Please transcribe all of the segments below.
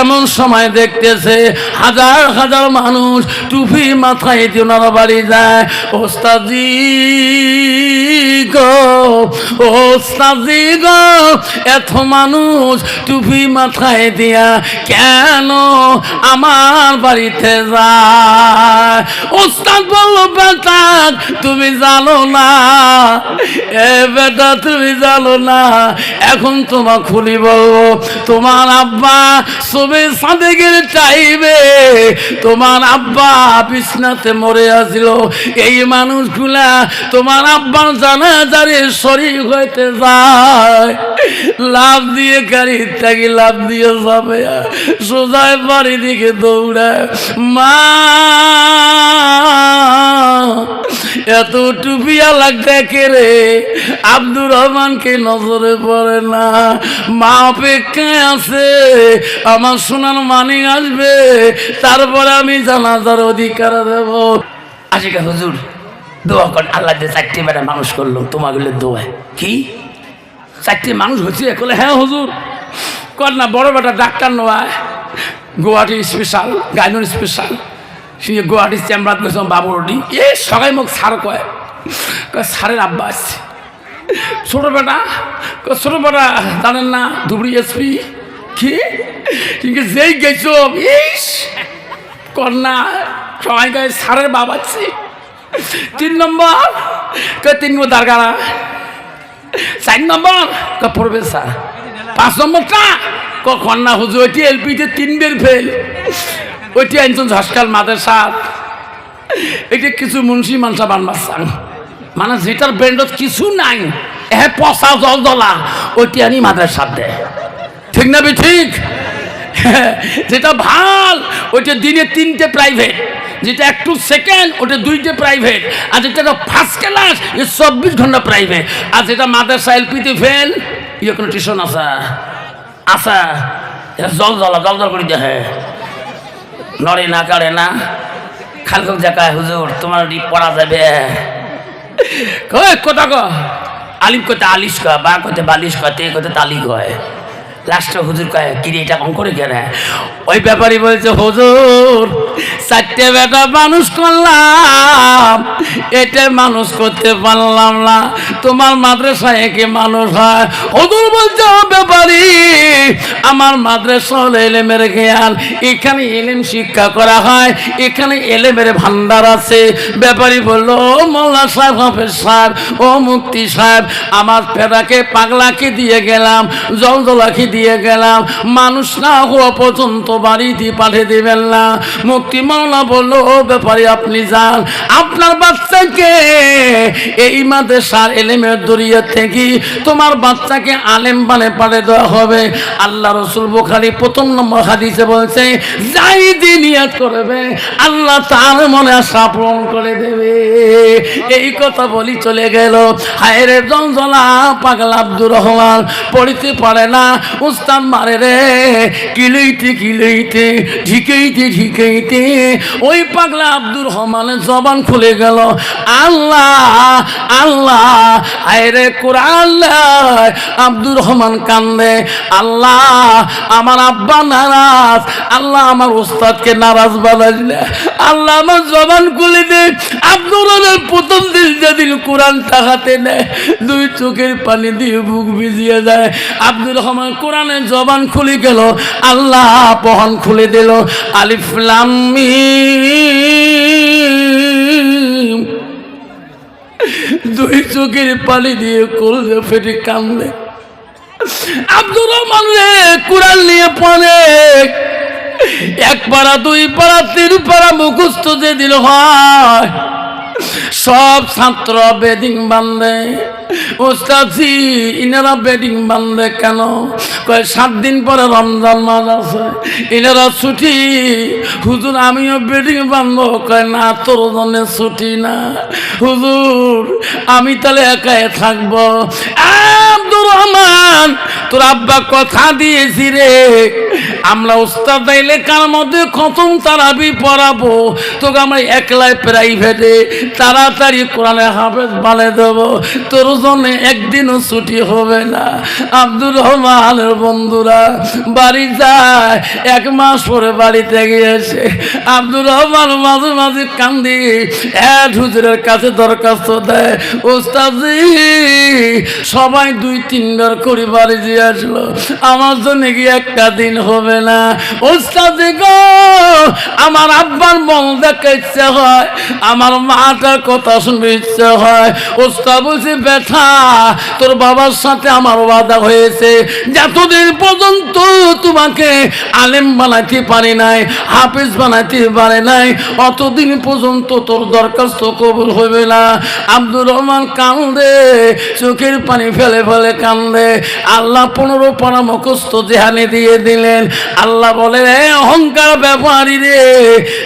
এমন সময় দেখতেছে হাজার হাজার মানুষ টুপি মাথায় দিয়ে ওনারা বাড়ি যায়। ওস্তাদি গো, ওস্তাদি গো, এত মানুষ টুপি মাথায় দিয়া কেন আমার বাড়িতে যায়? ওস্তাদ বলল, বেটা তুমি জানো না, এ বেটা তুমি জানো না, এখন তোমার খুলি বলবো, তোমার আব্বা সবে সাদেকের টাইমে তোমার আব্বা বিছনাতে মরে আসিল। এই মানুষগুলা তোমার আব্বার জানাজারে শরীর হইতে যায়, লাভ দিয়ে গাড়ির থাকি লাভ দিয়ে যাবে, সোজায় বাড়ি দিকে দৌড়ায়। মা এত টুপিয়া লাগতে কে রে? আব্দুর রহমানকে নজরে পড়ে না। মা অপেক্ষায় আছে আমার সোনার মানিক আসবে, তারপরে আমি জানাজার অধিকার দেব। আশিকা হুজুর দোয়া করেন, আল্লাহ যে চারটি বেটা মানুষ করলো তোমাগুলো দোয়া। কি চারটি মানুষ হচ্ছে? বলে হ্যাঁ হুজুর। কর না বড় বেটা ডাক্তার নয়, গুয়াহাটি স্পেশাল, গাইনোর স্পেশাল, সে গুয়াহাটি চেম্বার গেছিলাম বাবুরডি। এ সবাই মুখ সার কয়, সারের আব্বা আসছে। ছোটো বেটা, ছোটো বেটা জানেন না ধুবড়ি এসপি কি? কিন্তু যেই গেছ ইস কন্যা সবাই গায়ে সারের বাবা আছে। 3 নম্বর 3 নম্বর দারগাড়া, 4 নম্বর প্রফেসর, 5 নম্বরটা কন্যা হুজুর ওইটি এলপিতে 3 বের ফেল, ওইটি একজন ঝসকাল মাদ্রাসা, এটা কিছু মুন্সি মানসা বানবাসান, মানে যেটার ব্র্যান্ডত কিছু নাই, হ্যাঁ পচা জল দলা, ওইটি আনি মাদ্রাসার দেয়। ঠিক না বে ঠিক? যেটা ভাল ওইটা দিনে 3টে প্রাইভেট, যেটা একটু সেকেন্ড ওটা 2টে প্রাইভেট, আর যেটা ফার্স্ট ক্লাস এ 24 ঘন্টা প্রাইভেট। আর যেটা মাদ্রাসা এলপিতে ফেল ইয়ে কোনো টিউশন আসা আসা, এটা জল জল করে দেয়, নড়ে না কাড়ে না, খালক জায়গায় হুজুর তোমার পড়া যাবে। কথা ক আলিম কতে আলিশ কয়, বা কতে বালিশ কয়, তে কতে তালি কয়, লাস্টে হুজুর কয় কিরে এটা কম করে কেন? ওই ব্যাপারই বলছে হুজুর 4টে বেটা মানুষ করলাম, এটা মানুষ করতে পারলাম না, তোমার মাদ্রাসায় একে মানুষ হয়। হুজুর বলছে ও ব্যাপারী আমার মাদ্রাসা হলো এলেমের জ্ঞান, এখানে এলেম শিক্ষা করা হয়, এখানে এলেমের ভান্ডার আছে। ব্যাপারী বললো ও মোল্লা সাহেব, হাফেজ সাহেব, ও মুফতি সাহেব, আমার পেদাকে পাগলাকে দিয়ে গেলাম, জলজলাকে দিয়ে গেলাম, মানুষ না হওয়া পর্যন্ত বাড়িতে পাঠিয়ে দিবেন না। মুফতি মাওলানা বললো ও ব্যাপারী আপনি যান, আপনার বাচ্চাকে এই মাদ্রাসার এলেমের দরিয়া থেকে তোমার বাচ্চাকে আলেম বানে পাঠিয়ে দেওয়া হবে। আল্লাহ রসুল বুখারী 1 নম্বর হাদিসে বলছে যাই দিয়ে নিয়ত করবে আল্লাহ তার মনে আশা পূরণ করে দেবে। এই কথা বলি চলে গেল। হায় রে জলজলা পাগলা আব্দুর রহমান পড়িতে পারে না, উস্তাদ মারে রে কিলইতে কিলইতে ঝিকেইতে ঝিকেইতে ওই পাগলা আব্দুর রহমানের জবান খুলে গেল আল্লাহ আল্লাহ। হায় রে কোরআন আব্দুর রহমান কান্দে, আল্লাহ আমার আব্বা নারাজ, আল্লাহ আমার উস্তাদকে নারাজ বানাইলে, আল্লাহ আমার জবান খুলে দে। আব্দুর রহমান প্রথম দিন যেদিন কোরআনটা হাতে নেয় 2 চোখের পানি দিয়ে বুক ভিজিয়ে যায়। আব্দুর রহমান কোরআনের জবান খুলে গেল, আল্লাহ বহন খুলে দিল, আলিফ লাম মিম, 2 চোখের পানি দিয়ে কলজা ফেটে কান্দে। আব্দুর রহমান রে কোরআন নিয়ে পড়ে 1 পারা 2 পারা 3 পারা মুখস্থ যেদিন হয় সব ছাত্র বেডিং বান্ধে। ওস্তাদজি ইনারা বেডিং বান্ধে কেন? কয় 7 দিন পরে রমজান মাস আছে, ইনারা ছুটি। হুজুর আমিও বেডিং বান্ধব। কয় না তোর জন্য ছুটি না হুজুর, আমি তাহলে একাই থাকবো। আব্দুর রহমান তোর আব্বা কথা দিয়েছি রে, আমরা ওস্তাদ এলাকার মধ্যে খতম তারাবি পড়াবো, তোকে আমরা একলাই প্রাইভেটে তাড়াতাড়ি কোরআনে হাফেজ বানিয়ে দেবো, তোর জন্য একদিনও ছুটি হবে না। আব্দুর রহমানের বন্ধুরা বাড়ি যায়, 1 মাস পরে বাড়িতে গিয়েছে। আব্দুর রহমান মাঝে মাঝে কান্দি হুজুরের কাছে দরখাস্ত দেয়, ওস্তাদজি সবাই 2-3 বার করে বাড়ি দিয়ে আসলো, আমার জন্য কি একটা দিন হবে না? ওস্তাদজি গো, আমার আব্বার মন দেখে ইচ্ছে হয়, আমার মাটার কথা শুনবে ইচ্ছে হয়। ওস্তাদ বলছে, ব্যথা তোর বাবার সাথে আমার ওয়াদা হয়েছে, যতদিন পর্যন্ত তোমাকে আলেম বানাইতে পারি নাই, হাফেজ বানাইতে পারে নাই, অতদিন পর্যন্ত তোর দরখাস্ত কবুল হবে না। আব্দুর রহমান কান্দে, চোখের পানি ফেলে ফেলে কান্দে। আল্লাহ 15 পারা মুখস্থ জেহানে দিয়ে দিলেন। আল্লাহ বলে, অহংকার ব্যাপারী রে,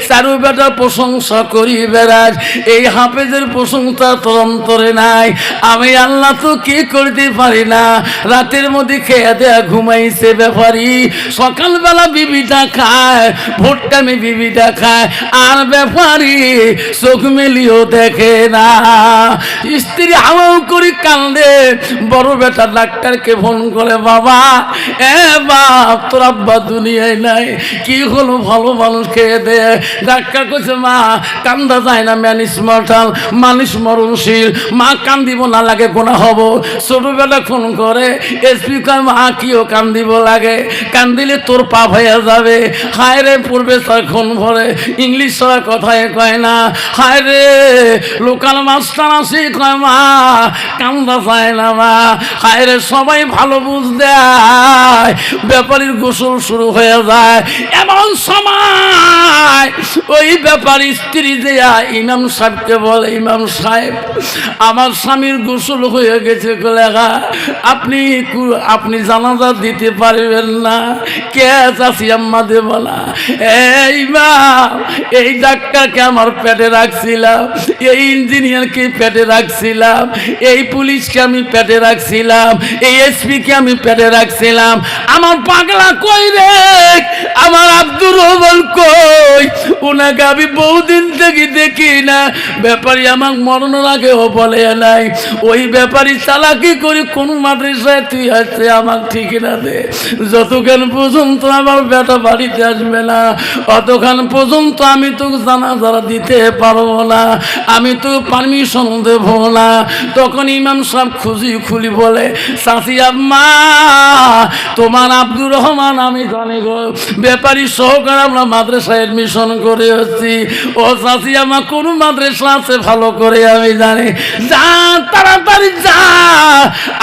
চারু বেটার প্রশংসা করি বেড়াস, এই হাফেজের প্রশংসা তোর অন্তরে নাই। আমি আল্লাহ তো কি করতে পারি না, রাতের মধ্যে খেয়ে দেয়া ঘুমাইছে ব্যাপারী, সকালবেলা বিবিটা খায়, ভোর টাইমে বিবিটা খায়, আর ব্যাপারী চোখ মেলিও দেখে না। স্ত্রী হাওয়াও করে কান্দে। বড় বেটা ডাক্তারকে ফোন করে, বাবা বাপ তোর আব্বা দুনিয়ায় নাই, কি হলো? ভালো মানুষ খেয়ে দে। ডাক্তার কইছে, মা কান্দা যায় না, মানুষ মরণশীল, মা কান্দিব না লাগে গোনা হব। ছোটবেলা ফোন করে এসপি কয়, মা কিও কান্দিব লাগে, কান্দিলে তোর পাপ হয়ে যাবে। হায় রে, পূর্বে তার খুন ভরে, ইংলিশ ছাড়া কথায় কয় না। হায় রে, লোকাল মাস্টার আসি কয়, মা কান্দা যায় না মা। হায় রে, সবাই ভালো বুঝ দেয়, ব্যাপারীর গোসল শুরু হয়ে যায়। এমন সময় ওই ব্যাপারী স্ত্রী দেয়া ইমাম সাহেবকে বলে, ইমাম সাহেব আমার স্বামীর গোসল হয়ে গেছে, লেখা আপনি জানাজা দিতে পারবেন না? কে চাষি আম্মা দেব না? এই মা, এই ডাক্তারকে আমার পেটে রাখছিলাম, এই ইঞ্জিনিয়ারকে পেটে রাখছিলাম, এই পুলিশকে আমি পেটে রাখছিলাম, এই এসপিকে আমি পেটে রাখছিলাম, আমার পাগলা কই রে, আমার আব্দুর রহমান কই? ওনাকে আমি বহুদিন থেকে দেখি না। ব্যাপারী আমার মরণের আগেও বলে নাই। ওই ব্যাপারী চালাকি করে কোন মাদ্রাসায় তুই আসছে আমার ঠিকানা দে, যতক্ষণ পর্যন্ত আমার বেটা বাড়িতে আসবে না অতক্ষণ পর্যন্ত আমি তোকে জানাজা দিতে পারবো না, আমি তো পারমিশন দেব না। তখন ইমাম সাহেব খুলি বলে, চাচি আম্মা তোমার আব্দুর রহমান আমি জানি গো, ব্যাপারী সহকারে আমরা মাদ্রাসায় এডমিশন করে হচ্ছি। ও চাচি আম্মা কোন মাদ্রাসা আছে ভালো করে আমি জানি, যা তাড়াতাড়ি যা।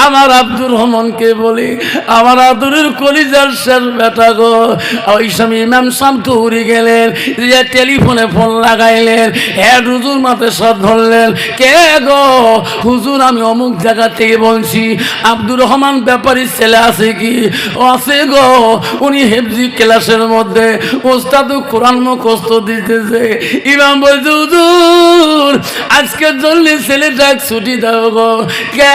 আমার আব্দুর রহমানকে বলি, আমার আদরের কলিজার শেষ বেটা গো। ওই সময় ইমাম সাহেব দৌড়ে গেলেন, যে টেলিফোনে ফোন লাগাইলেন, হেড হুজুর মাদ্রাসা ধরলেন। কে গো? হুজুর আমি অমুক জায়গা থেকে বলছি, আব্দুর রহমান ব্যাপারীর ছেলে আছে কি? ও আছে গো, উনি হেফজি ক্লাসের মধ্যে ওস্তাদ কোরআন মুখস্থ দিতেছে। ইমাম বলছে, হুজুর আজকের জন্য ছেলেটা ছুটি দাও গো। কে?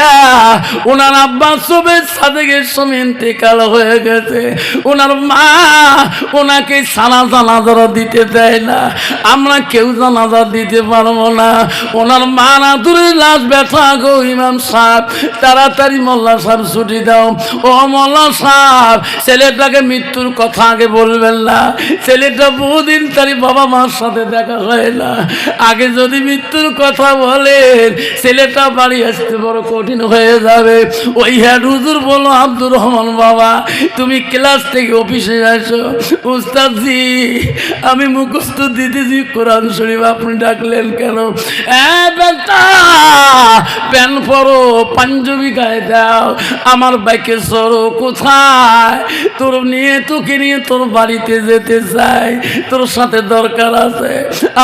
ওনার আব্বা সবে সাদেকের সময় ইন্তেকাল হয়ে গেছে, ওনার মা ওনাকে সারা জানাজা দিতে দেয় না, আমরা কেউ জানাজা দিতে পারবো না। ওনার মা না দূরে লাশ ব্যথা গো। ইমাম সাহেব তাড়াতাড়ি মোল্লা সাহেব ছুটি দাও। ও মোল্লা সাহেব, ছেলেটাকে মৃত্যুর কথা আগে বলবেন না, ছেলেটা বহুদিন তারই বাবা মার সাথে দেখা হয় না, আগে যদি মৃত্যুর কথা বলেন ছেলেটা বাড়ি আসতে বড় কঠিন হয়ে যাবে। ওই হেড হুজুর বলো, আব্দুর রহমান বাবা তুমি ক্লাস থেকে অফিসে আসো। উস্তাদজি আমি মুখস্থ দিতেছি কোরআন শরীফ, আপনি ডাকলেন কেন? বেটা প্যান পরো, পাঞ্জাবি গায়ে দাও, আমার বাইকে সরো। কোথায়? তোকে নিয়ে তোর বাড়িতে যেতে চাই, তোর সাথে দরকার আছে।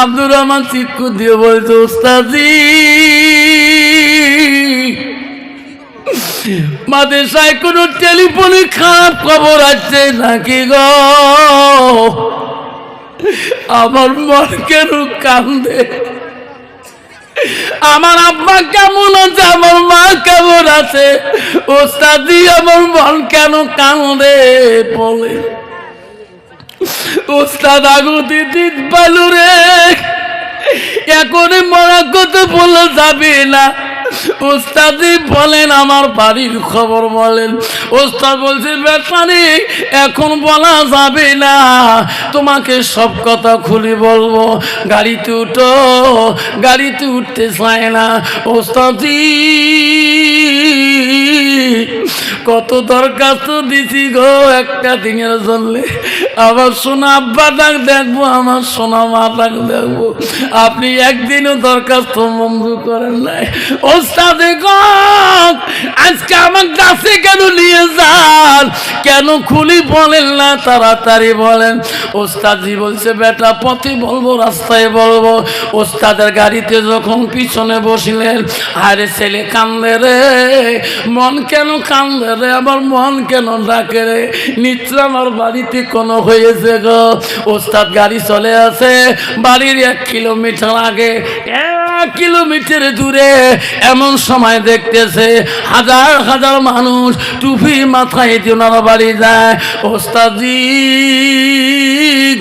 আব্দুর রহমান চিক্কু দিয়ে বলছে, উস্তাদজি মাদ্রাসায় কোনো টেলিফোনে খারাপ খবর আছে নাকি গো? আমার মন কেন কান্দে? আমার আব্বা কেমন আছে, আমার মা কেমন আছে, ওস্তাদি আমার মন কেন কান্দে বলে। ওস্তাদ আগতি দিন পালু রে, এখনই মরা কথা বলা যাবে না। ওস্তাদি বলেন আমার বাড়ির খবর বলেন। ওস্তাদ বলছে ব্যাপারে এখন বলা যাবে না, তোমাকে সব কথা খুলে বলবো। গাড়িতে উঠো, গাড়িতে উঠতে চায় না। ওস্তাদি কত দরখাস্ত দিছি গো একটা দিনের জন্য, আমার সোনা আব্বা ডাক দেখবো, আমার সোনা মা ডাক দেখবো, আপনি একদিনও দরখাস্ত মঞ্জুর করেন নাই। ওস্তাদে গো আজকে আমার কাছে কেন নিয়ে যান, কেন খুলি বলেন না, তাড়াতাড়ি বলেন। ওস্তাদজি বলছে বেটা পথে বলবো, রাস্তায় বলবো। ওস্তাদের গাড়িতে যখন পিছনে বসিলেন, আরে ছেলে কান্দে রে, মন কেন কান্দে রে, আমার মন কেন ডাকে রে, নিশ্চয় আমার বাড়িতে কোনো হয়েছে গো। ওস্তাদ গাড়ি চলে আসে, বাড়ির 1 কিলোমিটার আগে, 1 কিলোমিটার দূরে এমন সময় দেখতেছে হাজার হাজার মানুষ টুপি মাথায় দিয়ে ওনার বাড়ি যায়। ওস্তাদি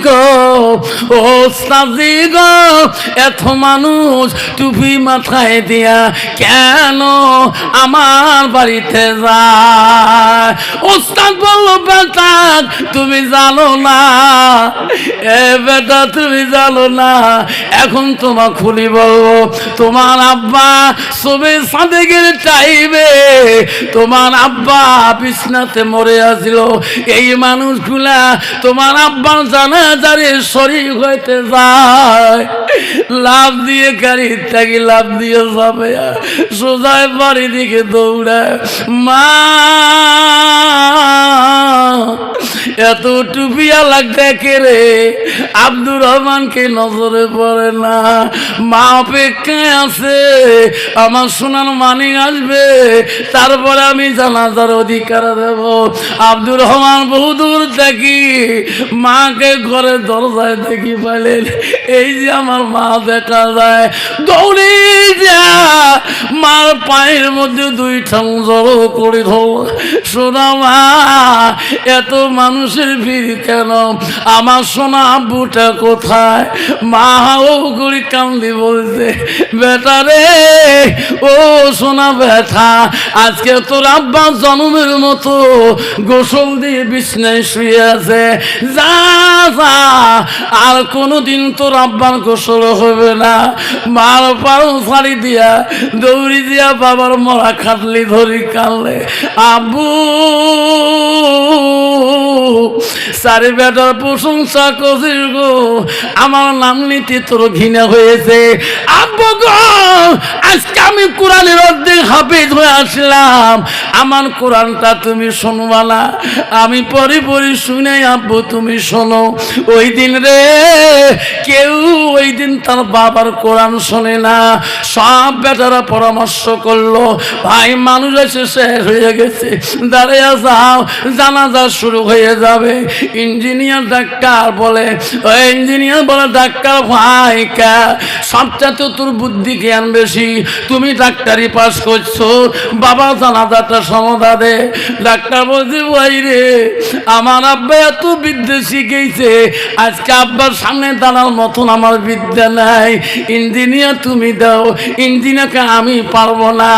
গো, ওস্তাদি গো, এত মানুষ টুপি মাথায় দিয়া কেন আমার বাড়িতে যায়? ওস্তাদ বলল বেটা তুমি জানো না, এ বেটা তুমি জানো না, এখন তোমার খুলি বলবো। তোমার আব্বা সবে সাদেকের টাইমে তোমার আব্বা বিছনাতে মরে আসছিল, এই মানুষগুলা তোমার আব্বা জানাজারে শরীর হইতে যায়, লাভ দিয়ে গাড়ির থেকে লাভ দিয়ে যাবে, সোজায় বাড়ি দিকে দৌড়ায়। মা এত টুপিয়া লাগবে কে রে, আব্দুর রহমানকে নজরে পড়ে না, মা অপেক্ষায় আছে আমার সোনার মানিক আসবে, তারপরে আমি জানাজার অধিকার দেব। আব্দুর রহমান বহুদূর দেখি মাকে ঘরে দরজায় দেখি পাইলেন, এই যে আমার মা দেখা যায়, দৌড়ে যা মার পায়ের মধ্যে 2 ঠ্যাং জড়ো করে ধর, সোনা মা এত মানুষের ভিড় কেন, আমার সোনা আব্বুটা কোথায়? মা ও করে কান্দি বলছে বেটা রে, ও সোনা ব্যথা, আজকে তোর আব্বা জন্মের মতো গোসল দিয়ে বিছনায় শুয়ে আছে, যা যা আর কোনোদিন তোর আব্বার গোসল হবে না। মার পাও ফাড়ি দিয়া দৌড়ি দিয়া বাবার মরা খাটলি ধরি কানলে, আব্বু সারি বেটার প্রশংসা করছিস গো, আমার নাম নিতে তোর ঘৃণা হয়েছে। আব্বু গো আজকে আমি কোরআনের অর্ধেক হাফেজ হয়ে আসলাম, আমার কোরআনটা তুমি শুনবা না? আমি পরে পরে শুনে আব্বু তুমি শোনো। ওই দিন রে কেউ ওই দিন তার বাবার কোরআন শোনে না, সব বেটারা পরামর্শ করলো ভাই মানুষ এসে শেষ হয়ে গেছে, দাঁড়িয়ে যাও জানাজা শুরু হয়ে যাবে। ইঞ্জিনিয়ার ডাক্তার বলে, ওই ইঞ্জিনিয়ার বলে ডাক্তার ভাই কা সবচাইতে তোর বুদ্ধি জ্ঞান বেশি, তুমি ডাক্তারি পাস করছো, বাবা জানাজাটা সমাধা দে। ডাক্তার বলছে ভাই রে আমার আব্বা এত বিদ্যা শিখেছে, আজকে আব্বার সামনে দাঁড়ার মতন আমার বিদ্যা নাই, ইঞ্জিনিয়ার তুমি দাও, ইঞ্জিনিয়ারকে আমি পারবো না,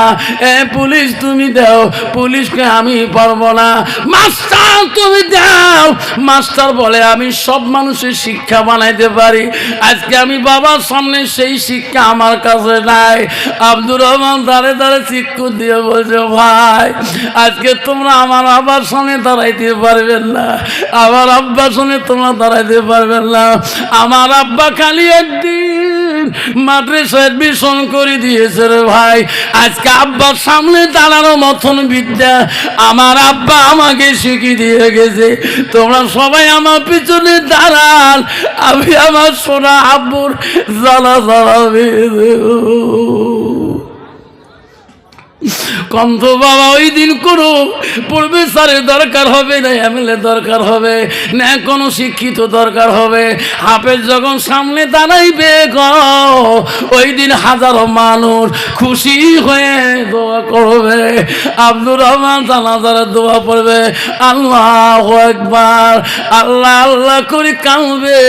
পুলিশ তুমি দাও, পুলিশকে আমি পারবো না, মাস্টার তুমি দাও, মাস্টার বলে আমি সব মানুষের শিক্ষা বানাইতে পারি, আজকে আমি বাবার সামনে সেই শিক্ষা আমার কাছে নাই। আব্দুর রহমান দাঁড়ে দাঁড়ে চিৎকার দিয়ে বলছে ভাই আজকে তোমরা আমার আব্বার সামনে দাঁড়াইতে পারবেন না, আমার আব্বার সামনে তোমরা দাঁড়াইতে পারবেন না। আমার আব্বা খালি একদিন মাদ্রাসা এডমিশন করে দিয়েছে রে ভাই, আজকে আব্বার সামনে দাঁড়ানো মতন বিদ্যা আমার আব্বা আমাকে শিখিয়ে দিয়ে গেছে। তোমরা সবাই আমার পিছনে দাঁড়ান, আমি আমার সোনা আব্বুর জ্বালা জ্বালাবে। কন্ত বাবা ওই দিন কোনো প্রফেসরের দরকার হবে না, এমএলএ দরকার হবে না, কোনো শিক্ষিত দরকার হবে। হাফেজ যখন সামনে দাঁড়াইবে গো, ওই দিন হাজারো মানুষ খুশি হয়ে দোয়া করবে। আব্দুর রহমান জানাজার দোয়া পড়বে, আল্লাহু আকবার, আল্লাহ আল্লাহ করে কাঁদবে।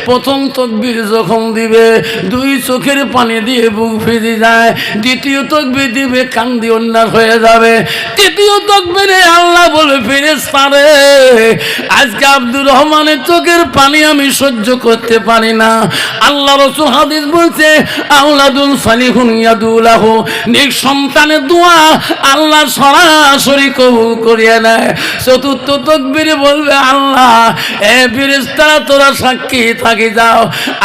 প্রথম তাকবীর যখন দিবে দুই চোখের পানি দিয়ে বুক ভিজে যায়, দ্বিতীয় তাকবীর দিবে কান্দি উন্নাস হয়ে যাবে, তৃতীয় তাকবীরে আল্লাহ বলবে ফেরেশতারে আজকে আব্দুর রহমানের চোখের পানি আমি সহ্য করতে পারি না। আল্লাহ রাসূল হাদিস বলছে আওলাদুন সালিহুন ইয়াদুলাহু, নেক সন্তানের দোয়া আল্লাহ সরাসরি কবুল করিয়া নেয়। চতুর্থ তাকবীরে বলবে আল্লাহ এ ফেরেশতারা তোরা সাক্ষী থাকি যাও,